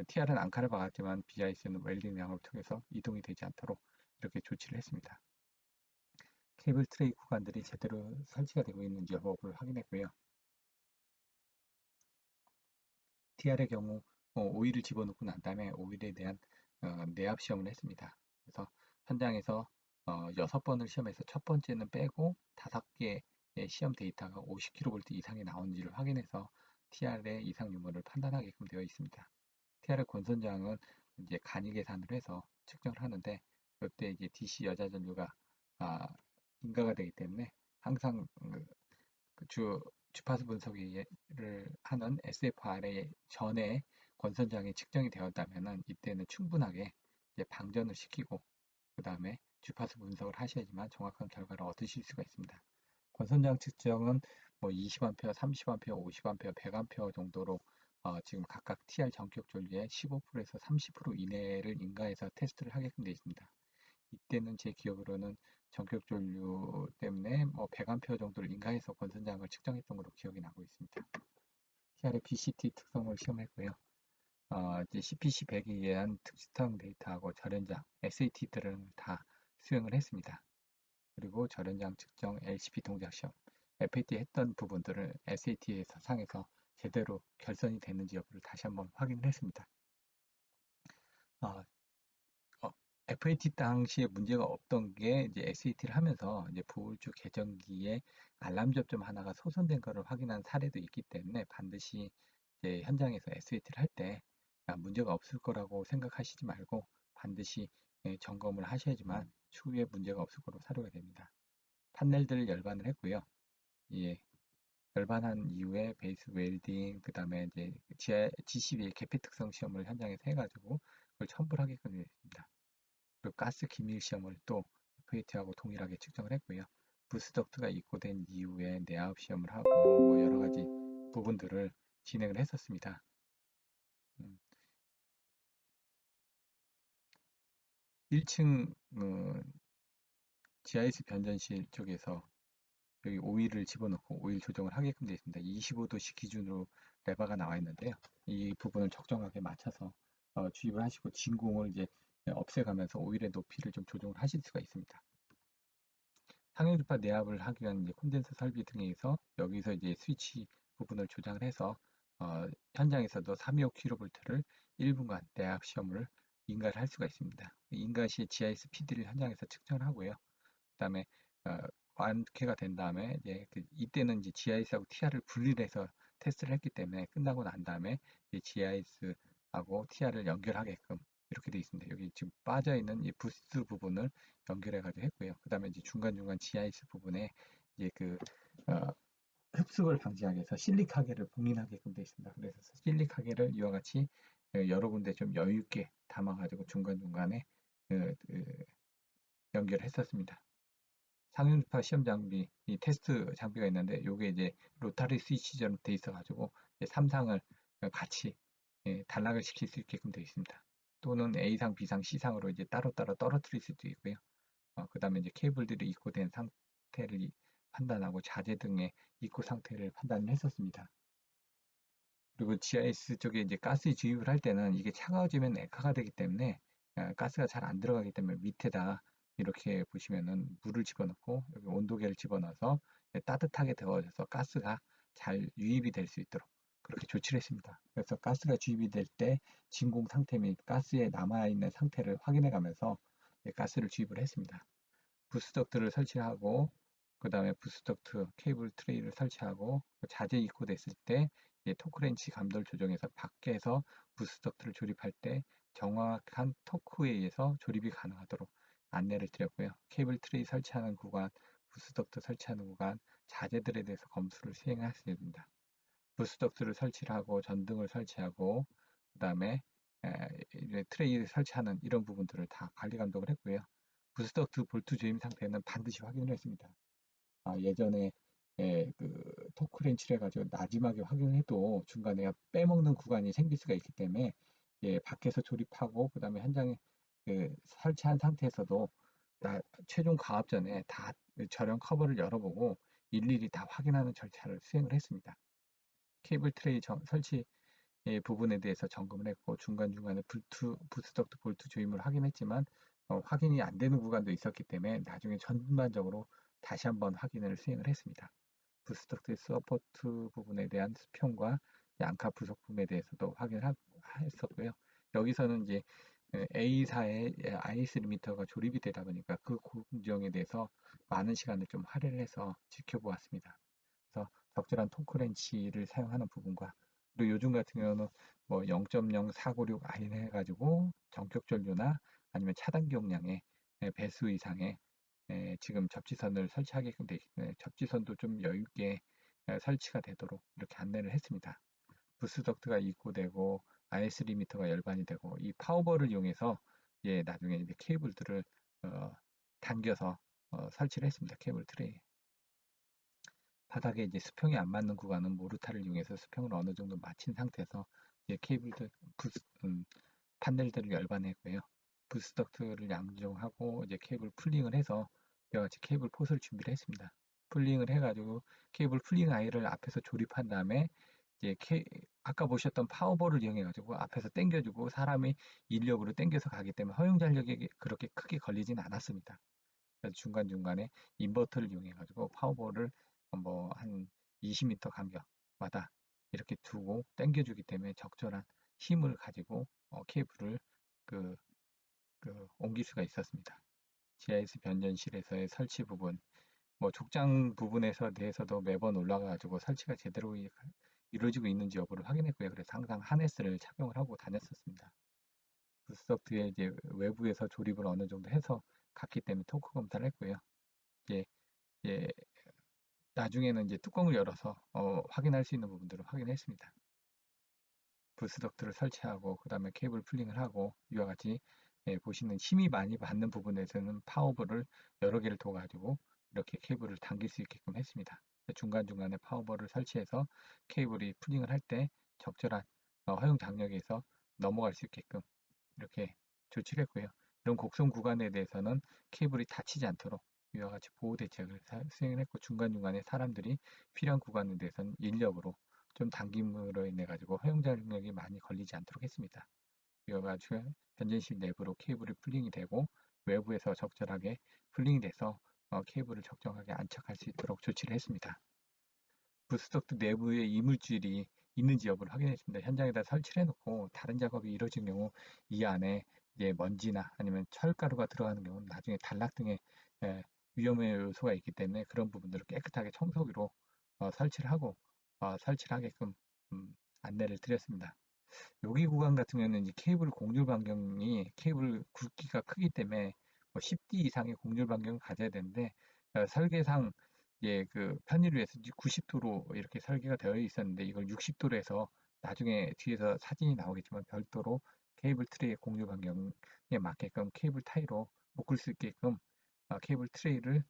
TR은 앙카를 박았지만 BIS는 웰딩 양을 통해서 이동이 되지 않도록 이렇게 조치를 했습니다. 케이블 트레이 구간들이 제대로 설치가 되고 있는지 여부를 확인했고요. TR의 경우 오일을 집어넣고 난 다음에 오일에 대한 내압 시험을 했습니다. 그래서 현장에서 6번을 시험해서 첫 번째는 빼고 5개의 시험 데이터가 50kV 이상이 나오는지를 확인해서 TR의 이상 유무를 판단하게끔 되어 있습니다. TR의 권선장은 이제 간이 계산을 해서 측정을 하는데 이때 이제 DC 여자 전류가 아, 인가가 되기 때문에 항상 주파수 분석을 하는 SFR의 전에 권선장이 측정이 되었다면 이때는 충분하게 이제 방전을 시키고 그 다음에 주파수 분석을 하셔야지만 정확한 결과를 얻으실 수가 있습니다. 권선장 측정은 뭐 20A, 30A, 50A, 100A 정도로 지금 각각 TR 전격 전류의 15%에서 30% 이내를 인가해서 테스트를 하게끔 되어 있습니다. 이때는 제 기억으로는 전격 전류 때문에 뭐 100A 정도를 인가해서 권선장을 측정했던 걸로 기억이 나고 있습니다. TR의 BCT 특성을 시험했고요. 이제 CPC100에 의한 특수성 데이터하고 절연장, SAT들을 다 수행을 했습니다. 그리고 절연장 측정, LCP 동작 시험, FAT 했던 부분들을 SAT에서 상에서 제대로 결선이 됐는지 여부를 다시 한번 확인을 했습니다. 어, FAT 당시에 문제가 없던 게 이제 SAT를 하면서 이제 부울주 계정기에 알람 접점 하나가 소선된 것을 확인한 사례도 있기 때문에 반드시 이제 현장에서 SAT를 할 때 문제가 없을 거라고 생각하시지 말고 반드시 점검을 하셔야지만 추후에 문제가 없을 거로 사료가 됩니다. 판넬들을 열반을 했고요. 예, 열반한 이후에 베이스 웰딩, 그 다음에 이제 GCB의 계피 특성 시험을 현장에서 해가지고 그걸 첨부를 하게끔 되었습니다. 그리고 가스 기밀 시험을 또 FAT하고 동일하게 측정을 했고요. 부스 덕트가 입고된 이후에 내압 시험을 하고 뭐 여러 가지 부분들을 진행을 했었습니다. 1층 GIS 변전실 쪽에서 여기 오일을 집어넣고 오일 조정을 하게끔 되어 있습니다. 25도씨 기준으로 레바가 나와 있는데요. 이 부분을 적정하게 맞춰서 주입을 하시고 진공을 이제 없애가면서 오일의 높이를 좀 조정을 하실 수가 있습니다. 상용주파 내압을 하기 위한 이제 콘덴서 설비 등에 의해서 여기서 이제 스위치 부분을 조작을 해서 현장에서도 325kV를 1분간 내압 시험을 인가를 할 수가 있습니다. 인가 시 GIS PD를 현장에서 측정을 하고요. 그다음에 어, 완쾌가 된 다음에 이제 이때는 이제 GIS하고 TR을 분리를 해서 테스트를 했기 때문에 끝나고 난 다음에 GIS하고 TR을 연결하게끔 이렇게 되어 있습니다. 여기 지금 빠져 있는 이 부스 부분을 연결해 가지고 했고요. 그다음에 이제 중간중간 GIS 부분에 이제 어, 흡습을 방지하기 위해서 실리카게를 봉인하게끔 되어 있습니다. 그래서 실리카게를 이와 같이 여러 군데 좀 여유 있게 담아 가지고 중간중간에 연결했었습니다. 상용주파 시험 장비, 이 테스트 장비가 있는데 요게 이제 로타리 스위치처럼 돼 있어 가지고 3상을 같이 단락을 시킬 수 있게끔 되어 있습니다. 또는 A상, B상, C상으로 이제 따로따로 떨어뜨릴 수도 있고요. 그 다음에 이제 케이블들이 입고된 상태를 판단하고 자재 등의 입고 상태를 판단을 했었습니다. 그리고 GIS 쪽에 이제 가스 주입을 할 때는 이게 차가워지면 액화가 되기 때문에 가스가 잘 안 들어가기 때문에 밑에다 이렇게 보시면은 물을 집어넣고 여기 온도계를 집어넣어서 따뜻하게 데워져서 가스가 잘 유입이 될 수 있도록 그렇게 조치를 했습니다. 그래서 가스가 주입이 될 때 진공 상태 및 가스에 남아있는 상태를 확인해 가면서 가스를 주입을 했습니다. 부스덕트를 설치하고 그 다음에 부스덕트 케이블 트레이를 설치하고 자재 입고됐을 때 토크렌치 감도를 조정해서 밖에서 부스덕트를 조립할 때 정확한 토크에 의해서 조립이 가능하도록 안내를 드렸고요. 케이블 트레이 설치하는 구간, 부스덕트 설치하는 구간, 자재들에 대해서 검수를 수행하셔야 됩니다. 부스덕트를 설치를 하고 전등을 설치하고 그 다음에 트레이를 설치하는 이런 부분들을 다 관리 감독을 했고요. 부스덕트 볼트 조임 상태는 반드시 확인을 했습니다. 예전에 토크렌치를 해가지고 나지막에 확인해도 중간에 빼먹는 구간이 생길 수가 있기 때문에 밖에서 조립하고 그 다음에 현장에 설치한 상태에서도 최종 가압 전에 다 절연 커버를 열어보고 일일이 다 확인하는 절차를 수행을 했습니다. 케이블 트레이 설치 부분에 대해서 점검을 했고 중간중간에 부스덕트 볼트 조임을 확인했지만 확인이 안 되는 구간도 있었기 때문에 나중에 전반적으로 다시 한번 확인을 수행을 했습니다. 부스덕트 서포트 부분에 대한 수평과 양카 부속품에 대해서도 확인을 했었고요. 여기서는 이제 A사의 IS 리미터가 조립이 되다 보니까 그 공정에 대해서 많은 시간을 좀 할애를 해서 지켜보았습니다. 그래서 적절한 토크렌치를 사용하는 부분과 그리고 요즘 같은 경우는 뭐 0.0496 i 해가지고 전격 전류나 아니면 차단 경량의 배수 이상의 지금 접지선을 설치하게끔 되어 있기 때문에 접지선도 좀 여유 있게 설치가 되도록 이렇게 안내를 했습니다. 부스 덕트가 입고되고 IS 리미터가 열반이 되고 이 파워볼을 이용해서 나중에 이제 케이블들을 어, 당겨서 설치를 했습니다. 케이블 트레이. 바닥에 이제 수평이 안 맞는 구간은 모르타를 이용해서 수평을 어느 정도 맞춘 상태에서 이제 케이블들 판넬들을 열반했고요. 부스 덕트를 양정하고 이제 케이블 풀링을 해서 여러 가지 케이블 포스를 준비를 했습니다. 풀링을 해가지고 케이블 풀링 아이를 앞에서 조립한 다음에 이제 아까 보셨던 파워볼을 이용해가지고 앞에서 당겨주고 사람이 인력으로 당겨서 가기 때문에 허용 잔력이 그렇게 크게 걸리진 않았습니다. 그래서 중간중간에 인버터를 이용해가지고 파워볼을 뭐 한 20m 간격마다 이렇게 두고 당겨주기 때문에 적절한 힘을 가지고 케이블을 그, 옮길 수가 있었습니다. GIS 변전실에서의 설치 부분, 뭐 족장 부분에서 대해서도 매번 올라가가지고 설치가 제대로 이루어지고 있는지 여부를 확인했고요. 그래서 항상 하네스를 착용을 하고 다녔었습니다. 부스덕트에 이제 외부에서 조립을 어느 정도 해서 갔기 때문에 토크 검사를 했고요. 이제, 이제 나중에는 이제 뚜껑을 열어서 확인할 수 있는 부분들을 확인했습니다. 부스 덕트를 설치하고 그 다음에 케이블 풀링을 하고 이와 같이 보시는 힘이 많이 받는 부분에서는 파워볼을 여러 개를 둬가지고 이렇게 케이블을 당길 수 있게끔 했습니다. 중간중간에 파워볼을 설치해서 케이블이 풀링을 할 때 적절한 허용 장력에서 넘어갈 수 있게끔 이렇게 조치를 했고요. 이런 곡선 구간에 대해서는 케이블이 다치지 않도록 이와 같이 보호 대책을 수행을 했고 중간중간에 사람들이 필요한 구간에 대해서는 인력으로 좀 당김으로 인해 가지고 허용 장력이 많이 걸리지 않도록 했습니다. 이와 같이 변전실 내부로 케이블이 풀링이 되고 외부에서 적절하게 풀링이 돼서 케이블을 적정하게 안착할 수 있도록 조치를 했습니다. 부스덕트 내부에 이물질이 있는지 여부를 확인했습니다. 현장에다 설치를 해놓고 다른 작업이 이루어진 경우 이 안에 이제 먼지나 아니면 철가루가 들어가는 경우는 나중에 단락 등의 위험의 요소가 있기 때문에 그런 부분들을 깨끗하게 청소기로 설치를 하고 설치를 하게끔 안내를 드렸습니다. 여기 구간 같은 경우는 이제 케이블 곡률 반경이 케이블 굵기가 크기 때문에 뭐 10D 이상의 곡률 반경을 가져야 되는데 설계상 그 편의를 위해서 90도로 이렇게 설계가 되어 있었는데 이걸 60도로 해서 나중에 뒤에서 사진이 나오겠지만 별도로 케이블 트레이의 곡률 반경에 맞게끔 케이블 타이로 묶을 수 있게끔 케이블 트레이를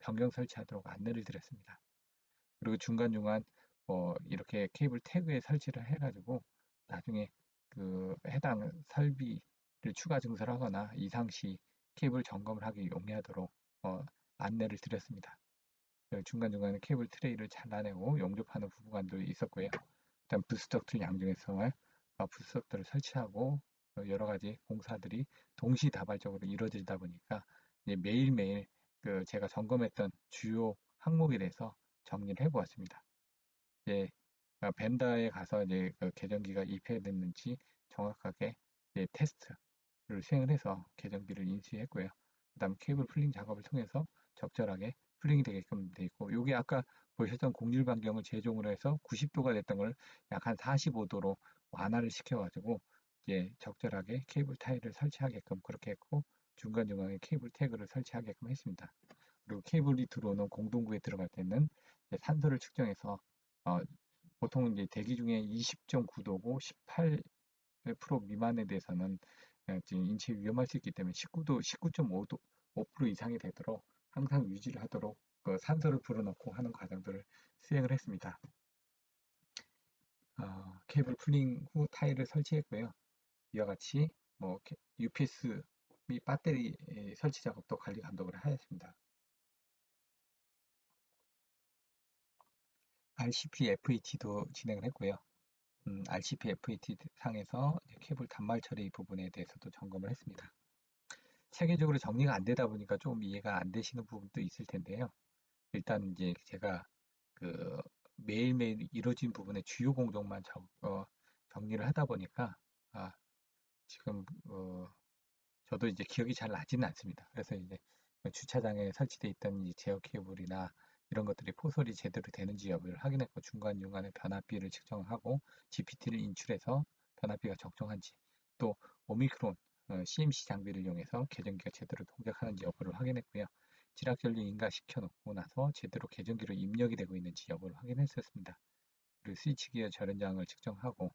변경 설치하도록 안내를 드렸습니다. 그리고 중간중간 이렇게 케이블 태그에 설치를 해가지고 나중에 그 해당 설비를 추가 증설하거나 이상 시 케이블 점검을 하기 용이하도록 안내를 드렸습니다. 중간중간에 케이블 트레이를 잘라내고 용접하는 부분도 있었고요. 일단 부스덕트 양중에서 부스덕트를 설치하고 여러 가지 공사들이 동시다발적으로 이루어지다 보니까 매일매일 제가 점검했던 주요 항목에 대해서 정리를 해보았습니다. 이제 벤더에 가서 이제 그 계정기가 입회됐는지 정확하게 테스트를 수행을 해서 계정기를 인수했고요. 그다음 케이블 풀링 작업을 통해서 적절하게 풀링이 되게끔 돼 있고 여기 아까 보셨던 곡률 반경을 재종으로 해서 90도가 됐던 걸 약 한 45도로 완화를 시켜가지고 이제 적절하게 케이블 타일을 설치하게끔 그렇게 했고 중간중간에 케이블 태그를 설치하게끔 했습니다. 그리고 케이블이 들어오는 공동구에 들어갈 때는 산소를 측정해서 어, 보통 이제 대기 중에 20.9도고 18% 미만에 대해서는 지금 인체에 위험할 수 있기 때문에 19도, 19.5도, 5% 이상이 되도록 항상 유지를 하도록 산소를 불어넣고 하는 과정들을 수행을 했습니다. 케이블 풀링 후 타일을 설치했고요. 이와 같이 뭐 UPS 및 배터리 설치 작업도 관리 감독을 하였습니다. RCP FET도 진행을 했고요. RCP FAT 상에서 이제 케이블 단말 처리 부분에 대해서도 점검을 했습니다. 체계적으로 정리가 안 되다 보니까 좀 이해가 안 되시는 부분도 있을 텐데요. 일단 이제 제가 그 매일매일 이루어진 부분의 주요 공정만 정리를 하다 보니까 아, 지금 저도 이제 기억이 잘 나지는 않습니다. 그래서 이제 주차장에 설치되어 있던 이 제어 케이블이나 이런 것들이 포설이 제대로 되는지 여부를 확인했고 중간중간에 변압비를 측정하고 GPT를 인출해서 변압비가 적정한지 또 오미크론 CMC 장비를 이용해서 계전기가 제대로 동작하는지 여부를 확인했고요. 지락 전류 인가시켜 놓고 나서 제대로 계전기로 입력이 되고 있는지 여부를 확인했었습니다. 그리고 스위치 기어 절연장을 측정하고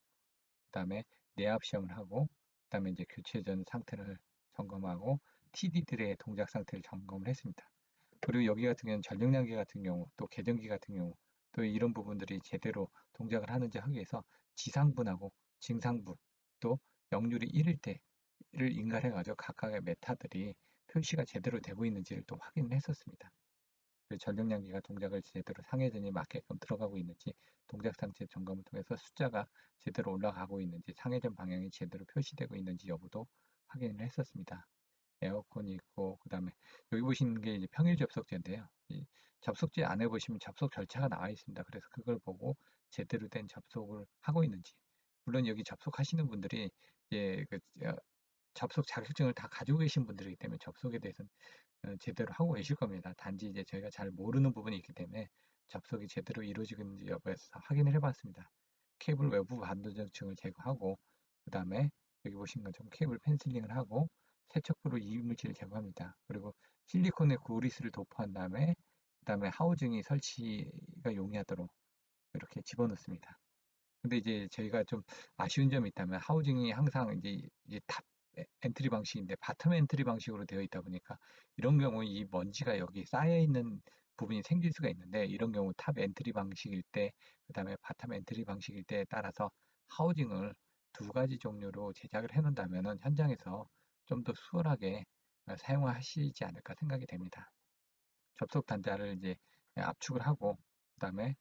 그다음에 내압 시험을 하고 그다음에 이제 교체 전 상태를 점검하고 TD들의 동작 상태를 점검을 했습니다. 그리고 여기 같은 경우는 전력량계 같은 경우 또 계전기 같은 경우 또 이런 부분들이 제대로 동작을 하는지 하기 위해서 지상분하고 증상분 또 역률이 1일 때를 인가해 가지고 각각의 메타들이 표시가 제대로 되고 있는지를 또 확인을 했었습니다. 그 전력량계가 동작을 제대로 상회전이 맞게끔 들어가고 있는지 동작 상태 점검을 통해서 숫자가 제대로 올라가고 있는지 상회전 방향이 제대로 표시되고 있는지 여부도 확인을 했었습니다. 에어컨이 있고 그다음에 여기 보시는 게 이제 평일 접속제인데요. 이 접속제 안에 보시면 접속 절차가 나와 있습니다. 그래서 그걸 보고 제대로 된 접속을 하고 있는지 물론 여기 접속하시는 분들이 이제 접속 자격증을 다 가지고 계신 분들이기 때문에 접속에 대해서는 제대로 하고 계실 겁니다. 단지 이제 저희가 잘 모르는 부분이 있기 때문에 접속이 제대로 이루어지고 있는지 여부에서 확인을 해봤습니다. 케이블 외부 반도전층을 제거하고 그 다음에 여기 보시는 것처럼 케이블 펜슬링을 하고 세척부로 이물질을 제거합니다. 그리고 실리콘의 그리스를 도포한 다음에 그 다음에 하우징이 설치가 용이하도록 이렇게 집어넣습니다. 근데 이제 저희가 좀 아쉬운 점이 있다면 하우징이 항상 이제 탑 엔트리 방식인데 바텀 엔트리 방식으로 되어 있다 보니까 이런 경우 이 먼지가 여기 쌓여 있는 부분이 생길 수가 있는데 이런 경우 탑 엔트리 방식일 때 그다음에 바텀 엔트리 방식일 때에 따라서 하우징을 두 가지 종류로 제작을 해 놓는다면은 현장에서 좀 더 수월하게 사용하시지 않을까 생각이 됩니다. 접속 단자를 이제 압축을 하고 그다음에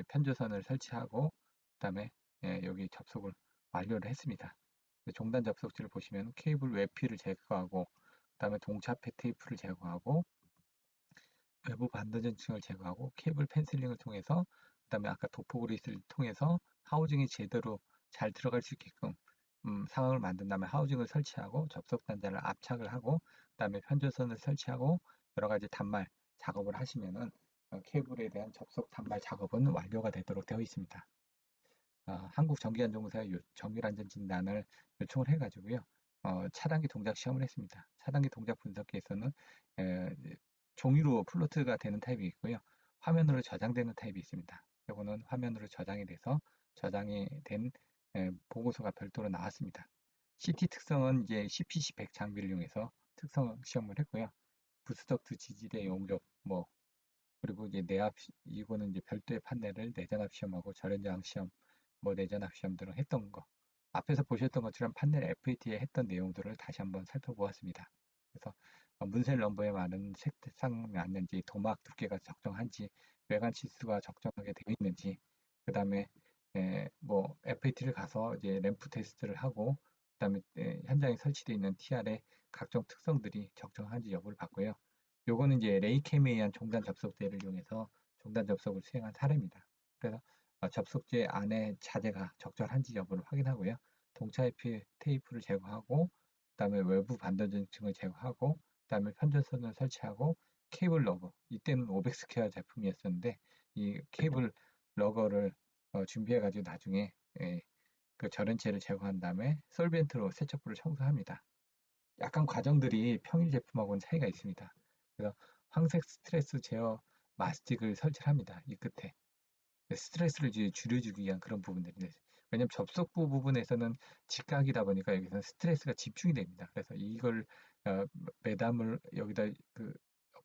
편조선을 설치하고 그다음에 여기 접속을 완료를 했습니다. 종단 접속지를 보시면 케이블 외피를 제거하고 그다음에 동차폐 테이프를 제거하고 외부 반도전층을 제거하고 케이블 펜슬링을 통해서 그다음에 아까 도포그리스를 통해서 하우징이 제대로 잘 들어갈 수 있게끔 상황을 만든 다음에 하우징을 설치하고 접속 단자를 압착을 하고 그다음에 편조선을 설치하고 여러 가지 단말 작업을 하시면은 케이블에 대한 접속 단말 작업은 완료가 되도록 되어 있습니다. 한국전기안전공사의 정밀안전진단을 요청을 해가지고요. 차단기 동작 시험을 했습니다. 차단기 동작 분석기에서는 에, 종이로 플로트가 되는 타입이 있고요. 화면으로 저장되는 타입이 있습니다. 이거는 화면으로 저장이 돼서 저장이 된 보고서가 별도로 나왔습니다. CT 특성은 이제 CPC100 장비를 이용해서 특성 시험을 했고요. 부스덕트 지지대 용접, 뭐 그리고 이제 내압 이거는 이제 별도의 판넬을 내전압 시험하고 절연저항 시험, 뭐 내전압 시험 등을 했던 거. 앞에서 보셨던 것처럼 판넬 FAT에 했던 내용들을 다시 한번 살펴보았습니다. 그래서 문셀 넘버에 많은 색상 맞는지, 도막 두께가 적정한지, 외관 치수가 적정하게 되어 있는지, 그 다음에 뭐 FAT를 가서 이제 램프 테스트를 하고, 그 다음에 현장에 설치되어 있는 TR의 각종 특성들이 적정한지 여부를 봤고요. 요거는 이제 레이캠에 의한 종단 접속제를 이용해서 종단 접속을 수행한 사례입니다. 그래서 접속제 안에 자재가 적절한지 여부를 확인하고요. 동차입 테이프를 제거하고 그다음에 외부 반도전층을 제거하고 그다음에 편전선을 설치하고 케이블 러거 이때는 500스퀘어 제품이었었는데 이 케이블 러거를 준비해 가지고 나중에 그 절연체를 제거한 다음에 솔벤트로 세척부를 청소합니다. 약간 과정들이 평일 제품하고는 차이가 있습니다. 그래서 황색 스트레스 제어 마스틱을 설치를 합니다. 이 끝에. 스트레스를 이제 줄여주기 위한 그런 부분들인데 왜냐면 접속부 부분에서는 직각이다 보니까 여기서는 스트레스가 집중이 됩니다. 그래서 이걸 매담을 여기다 그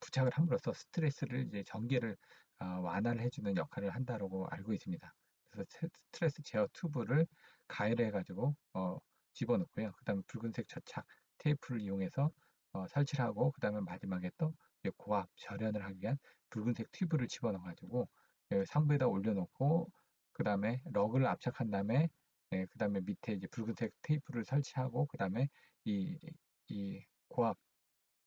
부착을 함으로써 스트레스를 이제 전개를 완화를 해주는 역할을 한다고 알고 있습니다. 그래서 스트레스 제어 튜브를 가열해 가지고 집어넣고요. 그다음에 붉은색 접착 테이프를 이용해서 설치를 하고 그다음에 마지막에 또 고압 절연을 하기 위한 붉은색 튜브를 집어넣어 가지고 상부에다 올려놓고 그 다음에 러그를 압착한 다음에 그 다음에 밑에 이제 붉은색 테이프를 설치하고 그 다음에 이, 이 고압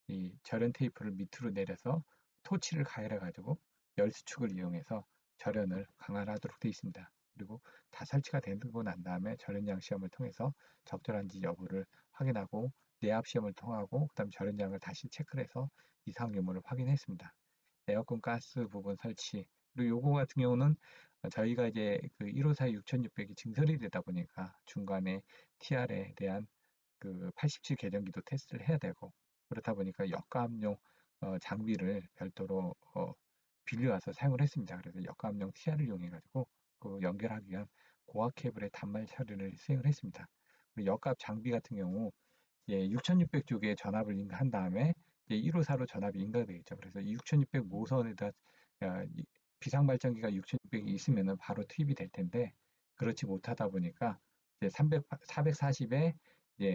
이 절연 테이프를 밑으로 내려서 토치를 가열해 가지고 열수축을 이용해서 절연을 강화하도록 되어 있습니다. 그리고 다 설치가 되고 난 다음에 절연장 시험을 통해서 적절한지 여부를 확인하고 내압 시험을 통하고 그다음 절연장을 다시 체크를 해서 이상 유무를 확인했습니다. 에어컨 가스 부분 설치 그리고 요거 같은 경우는 저희가 이제 그 154 6600이 증설이 되다 보니까 중간에 TR에 대한 그 87 계전기도 테스트를 해야 되고 그렇다 보니까 역가압용 장비를 별도로 빌려와서 사용을 했습니다. 그래서 역가압용 TR을 이용해 가지고 그 연결하기 위한 고압 케이블의 단말 처리를 수행을 했습니다. 그리고 역가압 장비 같은 경우 6600 쪽에 전압을 인가한 다음에 154로 전압이 인가되겠죠. 그래서 6600 모선에다 비상 발전기가 6600이 있으면 바로 투입이 될 텐데 그렇지 못하다 보니까 이제 440에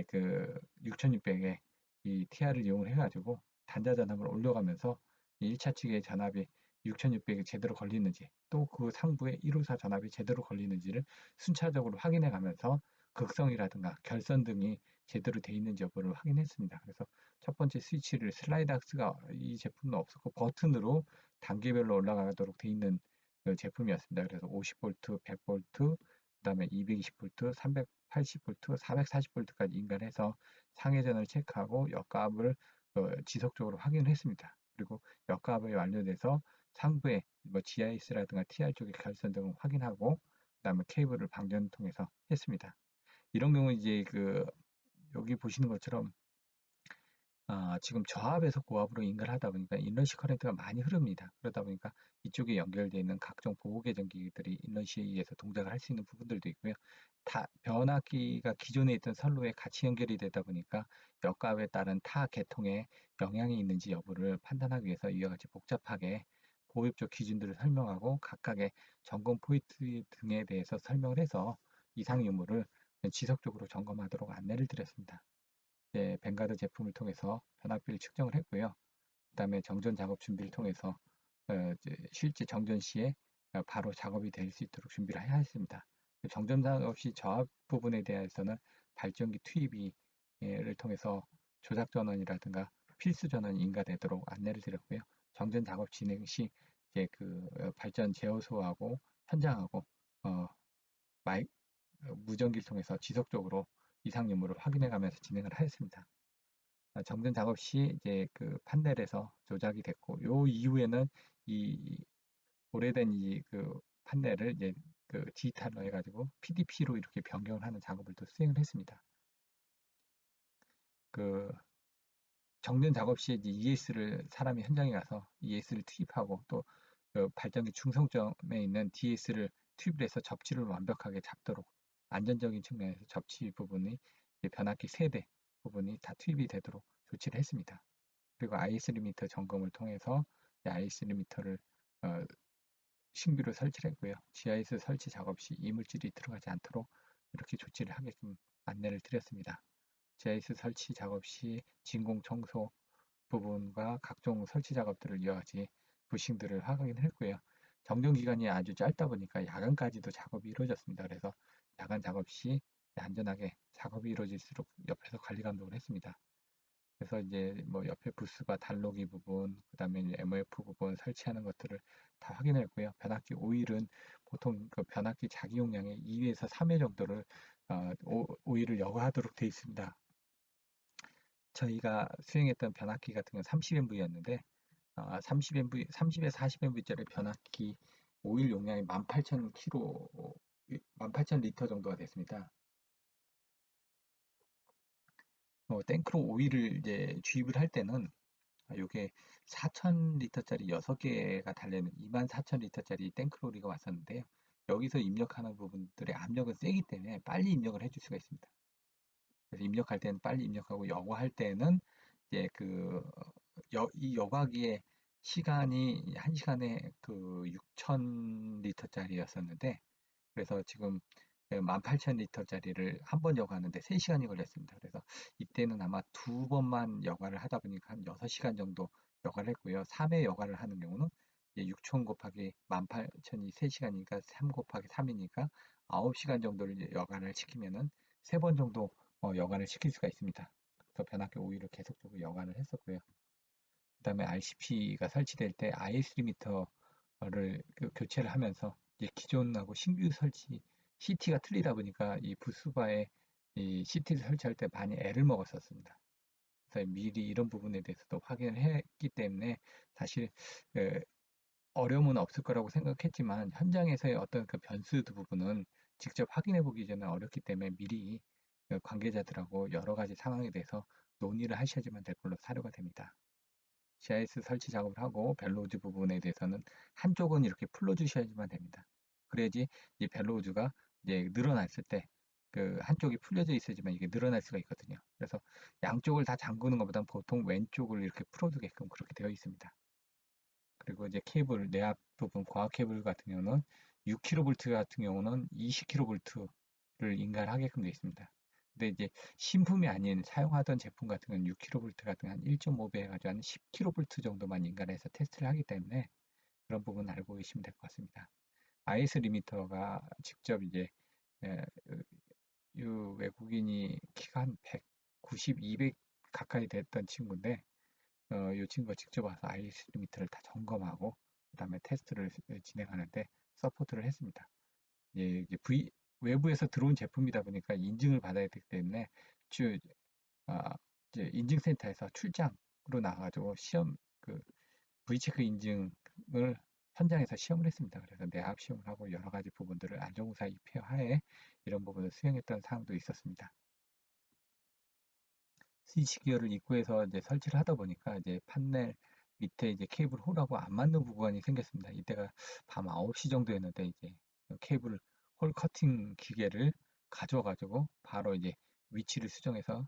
그 6600에 이 TR을 이용을 해가지고 단자 전압을 올려가면서 1차 측의 전압이 6600이 제대로 걸리는지 또 그 상부에 154 전압이 제대로 걸리는지를 순차적으로 확인해 가면서 극성이라든가 결선 등이 제대로 돼 있는지 여부를 확인했습니다. 그래서 첫 번째 스위치를 슬라이드 악스가 이 제품은 없었고 버튼으로 단계별로 올라가도록 돼 있는 그 제품이었습니다. 그래서 50V, 100V, 그다음에 220V, 380V, 440V까지 인가해서 상회전을 체크하고 역압을 지속적으로 확인을 했습니다. 그리고 역압이 완료돼서 상부에 뭐 GIS라든가 TR 쪽의 결선 등을 확인하고 그다음에 케이블을 방전을 통해서 했습니다. 이런 경우 이제 그 여기 보시는 것처럼 지금 저압에서 고압으로 인가를 하다 보니까 인러시 커렌트가 많이 흐릅니다. 그러다 보니까 이쪽에 연결되어 있는 각종 보호 계전기들이 인러시에 의해서 동작을 할 수 있는 부분들도 있고요. 다 변압기가 기존에 있던 선로에 같이 연결이 되다 보니까 역압에 따른 타 계통에 영향이 있는지 여부를 판단하기 위해서 이와 같이 복잡하게 보호협조 기준들을 설명하고 각각의 점검 포인트 등에 대해서 설명을 해서 이상 유무를 지속적으로 점검하도록 안내를 드렸습니다. 벵가드 제품을 통해서 변압비를 측정을 했고요. 그다음에 정전 작업 준비를 통해서 이제 실제 정전 시에 바로 작업이 될 수 있도록 준비를 해야 했습니다. 정전 작업 시 저압 부분에 대해서는 발전기 투입을 통해서 조작 전원이라든가 필수 전원이 인가되도록 안내를 드렸고요. 정전 작업 진행 시 이제 그 발전 제어소하고 현장하고 어, 마이, 무전기를 통해서 지속적으로 이상 유무를 확인해 가면서 진행을 하였습니다. 정전 작업 시 이제 그 판넬에서 조작이 됐고 요 이후에는 이 오래된 이 그 판넬을 이제 그 디지털로 해가지고 PDP로 이렇게 변경을 하는 작업을 또 수행을 했습니다. 그 정전 작업 시에 이제 ES를 사람이 현장에 가서 ES를 투입하고 또그 발전기 충성점에 있는 DS를 투입을 해서 접지를 완벽하게 잡도록 안전적인 측면에서 접지 부분이 변압기 세대 부분이 다 투입이 되도록 조치를 했습니다. 그리고 IS 리미터 점검을 통해서 IS 리미터를 신규로 설치를 했고요. GIS 설치 작업 시 이물질이 들어가지 않도록 이렇게 조치를 하게끔 안내를 드렸습니다. GIS 설치 작업 시 진공 청소 부분과 각종 설치 작업들을 이와 같이 부싱들을 확인했고요. 정전 기간이 아주 짧다 보니까 야간까지도 작업이 이루어졌습니다. 그래서 야간 작업 시 안전하게 작업이 이루어질수록 옆에서 관리 감독을 했습니다. 그래서 이제 뭐 옆에 부스바 달로기 부분, 그다음에 이제 MOF 부분 설치하는 것들을 다 확인했고요. 변압기 오일은 보통 그 변압기 자기 용량의 2에서 3회 정도를 오일을 여과하도록 되어 있습니다. 저희가 수행했던 변압기 같은 경우는 30MV였는데 30MV, 30에서 40MV짜리 변압기 오일 용량이 18,000kg, 18,000리터 정도가 됐습니다. 탱크로 오일을 이제 주입을 할 때는 요게 4,000리터짜리 6개가 달려있는 24,000리터짜리 탱크로리가 왔었는데요. 여기서 입력하는 부분들의 압력은 세기 때문에 빨리 입력을 해줄 수가 있습니다. 그래서 입력할 때는 빨리 입력하고 여과할 때는 이제 이 여과기의 시간이 1시간에 그 6,000리터짜리였었는데 그래서 지금 18,000리터짜리를 한 번 여과하는데 3시간이 걸렸습니다. 그래서 이때는 아마 두 번만 여과를 하다 보니까 한 6시간 정도 여과를 했고요. 3회 여과를 하는 경우는 6천 곱하기 18,000이 3시간이니까 3 곱하기 3이니까 9시간 정도를 이제 여간을 시키면은 3번 정도 여간을 시킬 수가 있습니다. 그래서 변압기 오일을 계속적으로 여간을 했었고요. 그다음에 RCP가 설치될 때 IS 리미터를 교체를 하면서 이제 기존하고 신규 설치 CT가 틀리다 보니까 이 부스바에 이 CT를 설치할 때 많이 애를 먹었었습니다. 그래서 미리 이런 부분에 대해서도 확인을 했기 때문에 사실 그 어려움은 없을 거라고 생각했지만 현장에서의 어떤 그 변수 부분은 직접 확인해 보기 전에 어렵기 때문에 미리 그 관계자들하고 여러 가지 상황에 대해서 논의를 하셔야지만 될 걸로 사료가 됩니다. GIS 설치 작업을 하고 벨로우즈 부분에 대해서는 한쪽은 이렇게 풀어주셔야지만 됩니다. 그래야지 이 벨로우즈가 이제 늘어났을 때 그 한쪽이 풀려져 있어야지만 이게 늘어날 수가 있거든요. 그래서 양쪽을 다 잠그는 것보다 보통 왼쪽을 이렇게 풀어두게끔 그렇게 되어 있습니다. 그리고 이제 케이블 내압 부분 과학 케이블 같은 경우는 6kV 같은 경우는 20kV를 인가하게끔 되어 있습니다. 근데 이제 신품이 아닌 사용하던 제품 같은 경우는 6kV 같은 한 1.5배 해가지고 한 10kV 정도만 인가해서 테스트를 하기 때문에 그런 부분 알고 계시면 될 것 같습니다. IS 리미터가 직접 이제 에, 이 외국인이 키가 한 190, 200 가까이 됐던 친구인데 이 친구가 직접 와서 IS 리미터를 다 점검하고 그다음에 테스트를 진행하는데 서포트를 했습니다. 예, 이게 외부에서 들어온 제품이다 보니까 인증을 받아야 되기 때문에 주, 아, 이제 인증센터에서 출장으로 나가가지고 시험 그 V체크 인증을 현장에서 시험을 했습니다. 그래서 내압 시험을 하고 여러 가지 부분들을 안전공사 입회 하에 이런 부분을 수행했던 사항도 있었습니다. 스위치 기어를 입구에서 이제 설치를 하다 보니까 이제 판넬 밑에 이제 케이블 홀하고 안 맞는 구간이 생겼습니다. 이때가 밤 9시 정도였는데 이제 케이블 홀 커팅 기계를 가져가지고 바로 이제 위치를 수정해서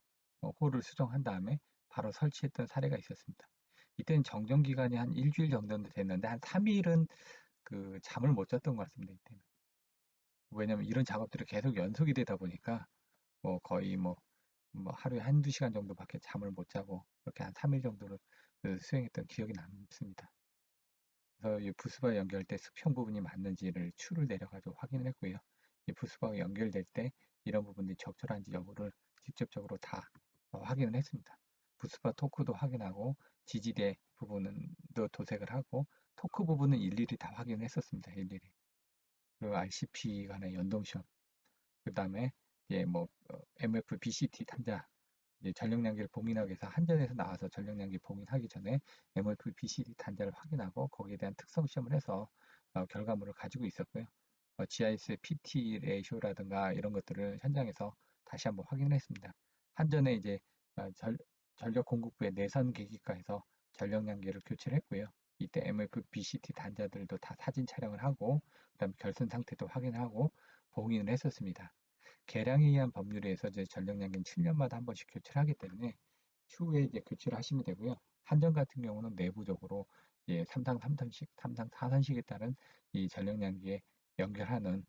홀을 수정한 다음에 바로 설치했던 사례가 있었습니다. 이때는 정전 기간이 한 일주일 정도 됐는데 한 3일은 그 잠을 못 잤던 것 같습니다. 이때는. 왜냐면 이런 작업들이 계속 연속이 되다 보니까 뭐 거의 뭐 하루에 한두 시간 정도밖에 잠을 못 자고 그렇게 한 3일 정도를 그 수행했던 기억이 남습니다. 그래서 이 부스바 연결할 때 수평 부분이 맞는지를 추를 내려가지고 확인을 했고요. 이 부스바가 연결될 때 이런 부분이 적절한지 여부를 직접적으로 다 확인을 했습니다. 부스바 토크도 확인하고 지지대 부분도 도색을 하고 토크 부분은 일일이 다 확인을 했었습니다. 일일이. 그리고 RCP 간의 연동 시험, 그 다음에 이제 뭐 MF BCT 단자 이제 전력량계를 봉인하기 위해서 한전에서 나와서 전력량계 봉인하기 전에 MF BCD 단자를 확인하고 거기에 대한 특성 시험을 해서 결과물을 가지고 있었고요. GIS PT 레이쇼라든가 이런 것들을 현장에서 다시 한번 확인했습니다. 한전에 이제 전력 공급부의 내선 계기가에서 전력량계를 교체를 했고요. 이때 MF BCT 단자들도 다 사진 촬영을 하고 그다음 결선 상태도 확인하고 봉인을 했었습니다. 개량에 의한 법률에 서 이제 전력량계는 7년마다 한 번씩 교체를 하기 때문에 추후에 이제 교체를 하시면 되고요. 한전 같은 경우는 내부적으로 예, 3상 3선식, 3상 4선식에 따른 이 전력량계에 연결하는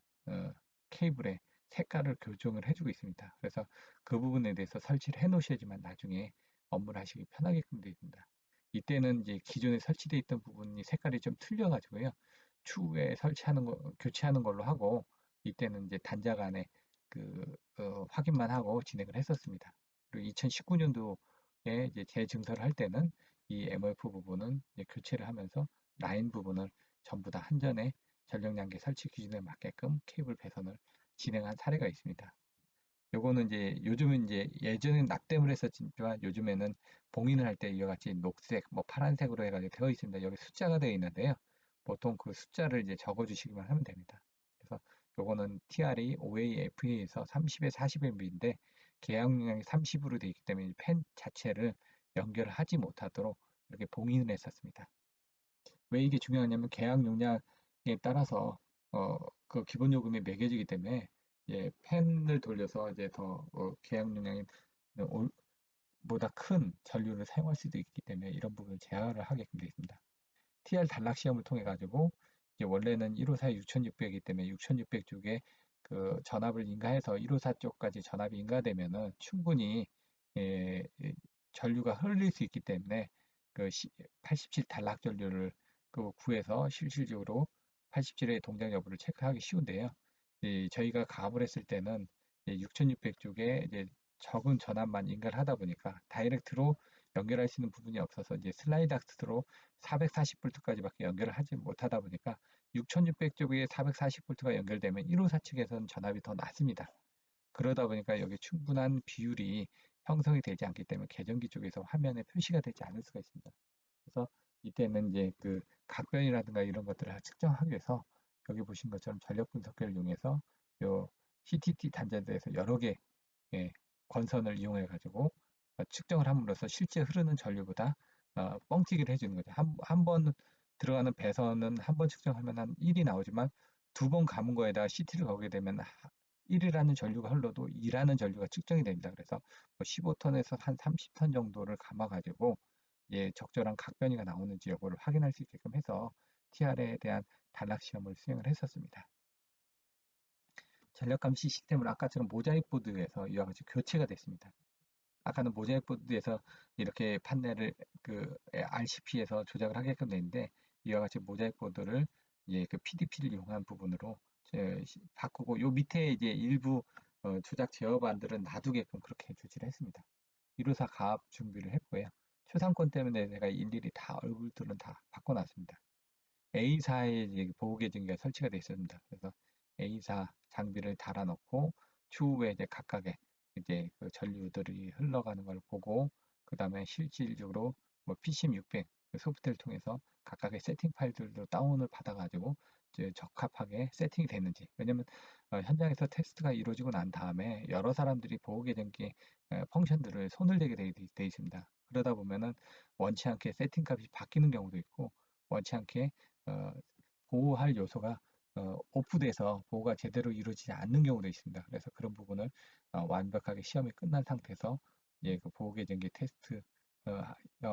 케이블의 색깔을 교정을 해주고 있습니다. 그래서 그 부분에 대해서 설치를 해 놓으셔야지만 나중에 업무를 하시기 편하게끔 되어 있습니다. 이때는 이제 기존에 설치되어 있던 부분이 색깔이 좀 틀려가지고요. 추후에 설치하는 거, 교체하는 걸로 하고 이때는 이제 단자 간에 확인만 하고 진행을 했었습니다. 그리고 2019년도에 이제 재증설을 할 때는 이 MF 부분은 이제 교체를 하면서 라인 부분을 전부 다 한전의 전력량계 설치 기준에 맞게끔 케이블 배선을 진행한 사례가 있습니다. 요거는 이제 요즘은 이제 예전엔 납땜을 했었지만 요즘에는 봉인을 할 때 이와 같이 녹색, 뭐 파란색으로 해가지고 되어 있습니다. 여기 숫자가 되어 있는데요. 보통 그 숫자를 이제 적어 주시기만 하면 됩니다. 그래서 요거는 TR이 OA, FA에서 30에 40MB인데 계약용량이 30으로 되어 있기 때문에 펜 자체를 연결을 하지 못하도록 이렇게 봉인을 했었습니다. 왜 이게 중요하냐면 계약 용량에 따라서 그 기본 요금이 매겨지기 때문에 예, 팬을 돌려서 이제 더 계약 용량이 보다 큰 전류를 사용할 수도 있기 때문에 이런 부분을 제한을 하게끔 되어 있습니다. TR 단락 시험을 통해 가지고 이제 원래는 154에 6600이기 때문에 6600 쪽에 그 전압을 인가해서 154 쪽까지 전압이 인가되면은 충분히 예, 전류가 흘릴 수 있기 때문에 그 87 단락 전류를 구해서 실질적으로 87회 동작 여부를 체크하기 쉬운데요. 저희가 가압을 했을 때는 6600쪽에 이제 적은 전압만 인가하다 보니까 다이렉트로 연결할 수 있는 부분이 없어서 이제 슬라이드 악스로 440V까지밖에 연결을 하지 못하다 보니까 6600쪽에 440V가 연결되면 1호사 측에서는 전압이 더 낮습니다. 그러다 보니까 여기 충분한 비율이 형성이 되지 않기 때문에 계전기 쪽에서 화면에 표시가 되지 않을 수가 있습니다. 그래서 이때는 이제 각변이라든가 이런 것들을 측정하기 위해서 여기 보신 것처럼 전력 분석기를 이용해서 요 CTT 단자대에서 여러 개 권선을 이용해 가지고 측정을 함으로써 실제 흐르는 전류보다 뻥튀기를 해주는 거죠. 한 번 들어가는 배선은 한 번 측정하면 한 1이 나오지만 두 번 감은 거에다가 CT를 거게 되면 1이라는 전류가 흘러도 2라는 전류가 측정이 됩니다. 그래서 15톤에서 한 30톤 정도를 감아가지고 적절한 각변이가 나오는지 여부를 확인할 수 있게끔 해서 TR에 대한 단락 시험을 수행을 했었습니다. 전력 감시 시스템을 아까처럼 모자이크 보드에서 이와 같이 교체가 됐습니다. 아까는 모자이크 보드에서 이렇게 판넬을 RCP에서 조작을 하게끔 되는데 이와 같이 모자이크 보드를 PDP를 이용한 부분으로 바꾸고 요 밑에 이제 일부 조작 제어반들은 놔두게끔 그렇게 조치를 했습니다. 1호사 가압 준비를 했고요. 초상권 때문에 제가 일일이 다 얼굴들은 다 바꿔놨습니다. A사에 보호계정기가 설치가 되어 있습니다. 그래서 A사 장비를 달아놓고 추후에 이제 각각의 그 전류들이 흘러가는 걸 보고 그 다음에 실질적으로 PCM600 소프트웨어를 통해서 각각의 세팅 파일들도 다운을 받아가지고 이제 적합하게 세팅이 됐는지, 왜냐면 현장에서 테스트가 이루어지고 난 다음에 여러 사람들이 보호계정기 펑션들을 손을 대게 돼 있습니다. 그러다 보면은 원치 않게 세팅 값이 바뀌는 경우도 있고 원치 않게 어, 보호할 요소가 오프돼서 보호가 제대로 이루어지지 않는 경우도 있습니다. 그래서 그런 부분을 완벽하게 시험이 끝난 상태에서 그 보호 계정기 테스트가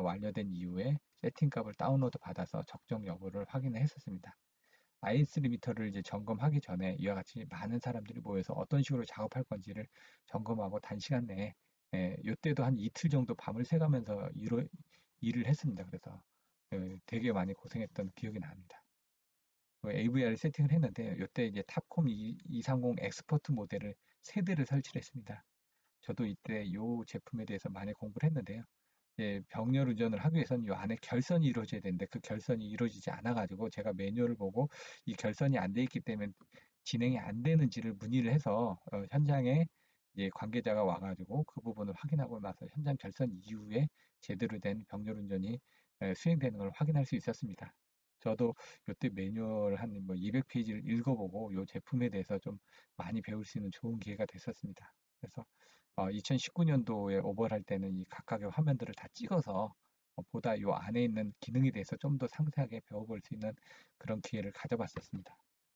완료된 이후에 세팅 값을 다운로드 받아서 적정 여부를 확인을 했었습니다. IS 리미터를 이제 점검하기 전에 이와 같이 많은 사람들이 모여서 어떤 식으로 작업할 건지를 점검하고 단시간 내에 이때도 한 이틀 정도 밤을 새가면서 일을 했습니다. 그래서 되게 많이 고생했던 기억이 납니다. AVR을 세팅을 했는데 이때 이제 탑콤 230 엑스퍼트 모델을 3대를 설치를 했습니다. 저도 이때 이 제품에 대해서 많이 공부를 했는데요. 병렬 운전을 하기 위해서는 이 안에 결선이 이루어져야 되는데 그 결선이 이루어지지 않아 가지고 제가 매뉴얼을 보고 이 결선이 안 돼 있기 때문에 진행이 안 되는지를 문의를 해서 현장에 관계자가 와 가지고 그 부분을 확인하고 나서 현장 결선 이후에 제대로 된 병렬 운전이 수행되는 걸 확인할 수 있었습니다. 저도 이때 매뉴얼 한 200페이지를 읽어보고 이 제품에 대해서 좀 많이 배울 수 있는 좋은 기회가 됐었습니다. 그래서 2019년도에 오버할 때는 이 각각의 화면들을 다 찍어서 보다 이 안에 있는 기능에 대해서 좀 더 상세하게 배워볼 수 있는 그런 기회를 가져봤었습니다.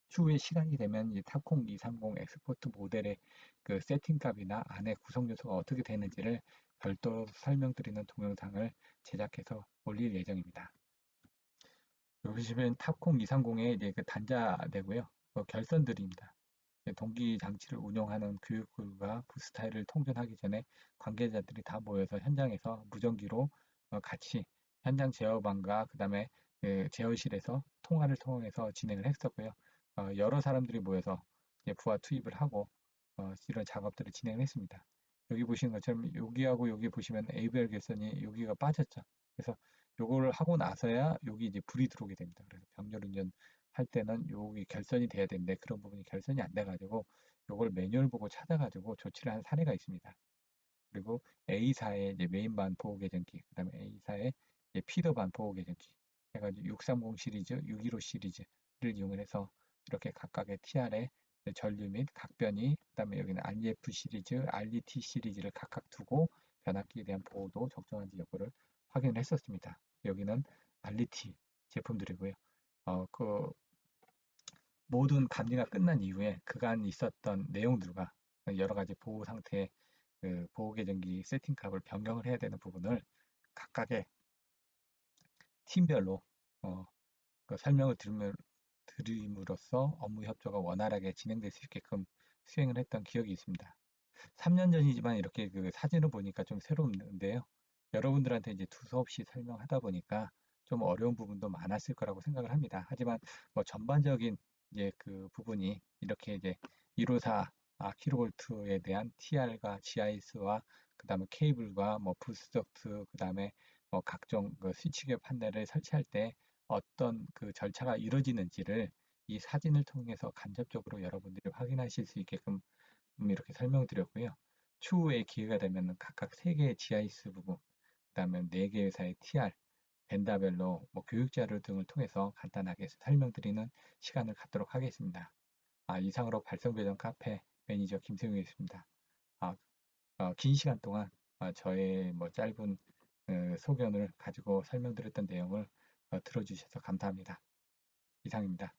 추후에 시간이 되면 이 탑콩 230 엑스포트 모델의 그 세팅 값이나 안에 구성 요소가 어떻게 되는지를 별도로 설명드리는 동영상을 제작해서 올릴 예정입니다. 여기 보시면 탑콩 230의 이제 그 단자되고요. 결선들입니다. 동기 장치를 운영하는 교육부가 부스타일을 통전하기 전에 관계자들이 다 모여서 현장에서 무전기로 같이 현장 제어반과 그다음에 제어실에서 통화를 통해서 진행을 했었고요. 여러 사람들이 모여서 부하 투입을 하고 이런 작업들을 진행을 했습니다. 여기 보시는 것처럼 여기하고 여기 보시면 AVR 결선이 여기가 빠졌죠. 그래서 요거를 하고 나서야 여기 이제 불이 들어오게 됩니다. 그래서 병렬 운전 할 때는 여기 결선이 돼야 되는데 그런 부분이 결선이 안 돼가지고 요걸 매뉴얼 보고 찾아가지고 조치를 한 사례가 있습니다. 그리고 A사의 이제 메인반 보호 계정기, 그다음에 A사의 피더반 보호 계정기 해가지고 630 시리즈, 615 시리즈를 이용해서 이렇게 각각의 TR의 전류 및 각변이, 그다음에 여기는 REF 시리즈, RET 시리즈를 각각 두고 변압기에 대한 보호도 적정한지 여부를 확인을 했었습니다. 여기는 RET 제품들이고요. 그 모든 감리가 끝난 이후에 그간 있었던 내용들과 여러 가지 보호 상태의 그 보호 계정기 세팅 값을 변경을 해야 되는 부분을 각각의 팀별로 그 설명을 드림으로써 업무 협조가 원활하게 진행될 수 있게끔 수행을 했던 기억이 있습니다. 3년 전이지만 이렇게 그 사진을 보니까 좀 새로운데요. 여러분들한테 이제 두서없이 설명하다 보니까 좀 어려운 부분도 많았을 거라고 생각을 합니다. 하지만 뭐 전반적인 이제 그 부분이 이렇게 이제 154 킬로볼트에 대한 TR과 GIS와 그다음에 케이블과 뭐 부스 덕트 그다음에 뭐 각종 그 스위치계 판넬을 설치할 때 어떤 그 절차가 이루어지는지를 이 사진을 통해서 간접적으로 여러분들이 확인하실 수 있게끔 이렇게 설명드렸고요. 추후에 기회가 되면 각각 3개의 GIS 부분, 그다음에 4개 회사의 TR, 벤다별로 뭐 교육 자료 등을 통해서 간단하게 설명드리는 시간을 갖도록 하겠습니다. 이상으로 발성배정 카페 매니저 김세용이었습니다. 아, 긴 시간 동안 저의 뭐 짧은 소견을 가지고 설명드렸던 내용을 들어주셔서 감사합니다. 이상입니다.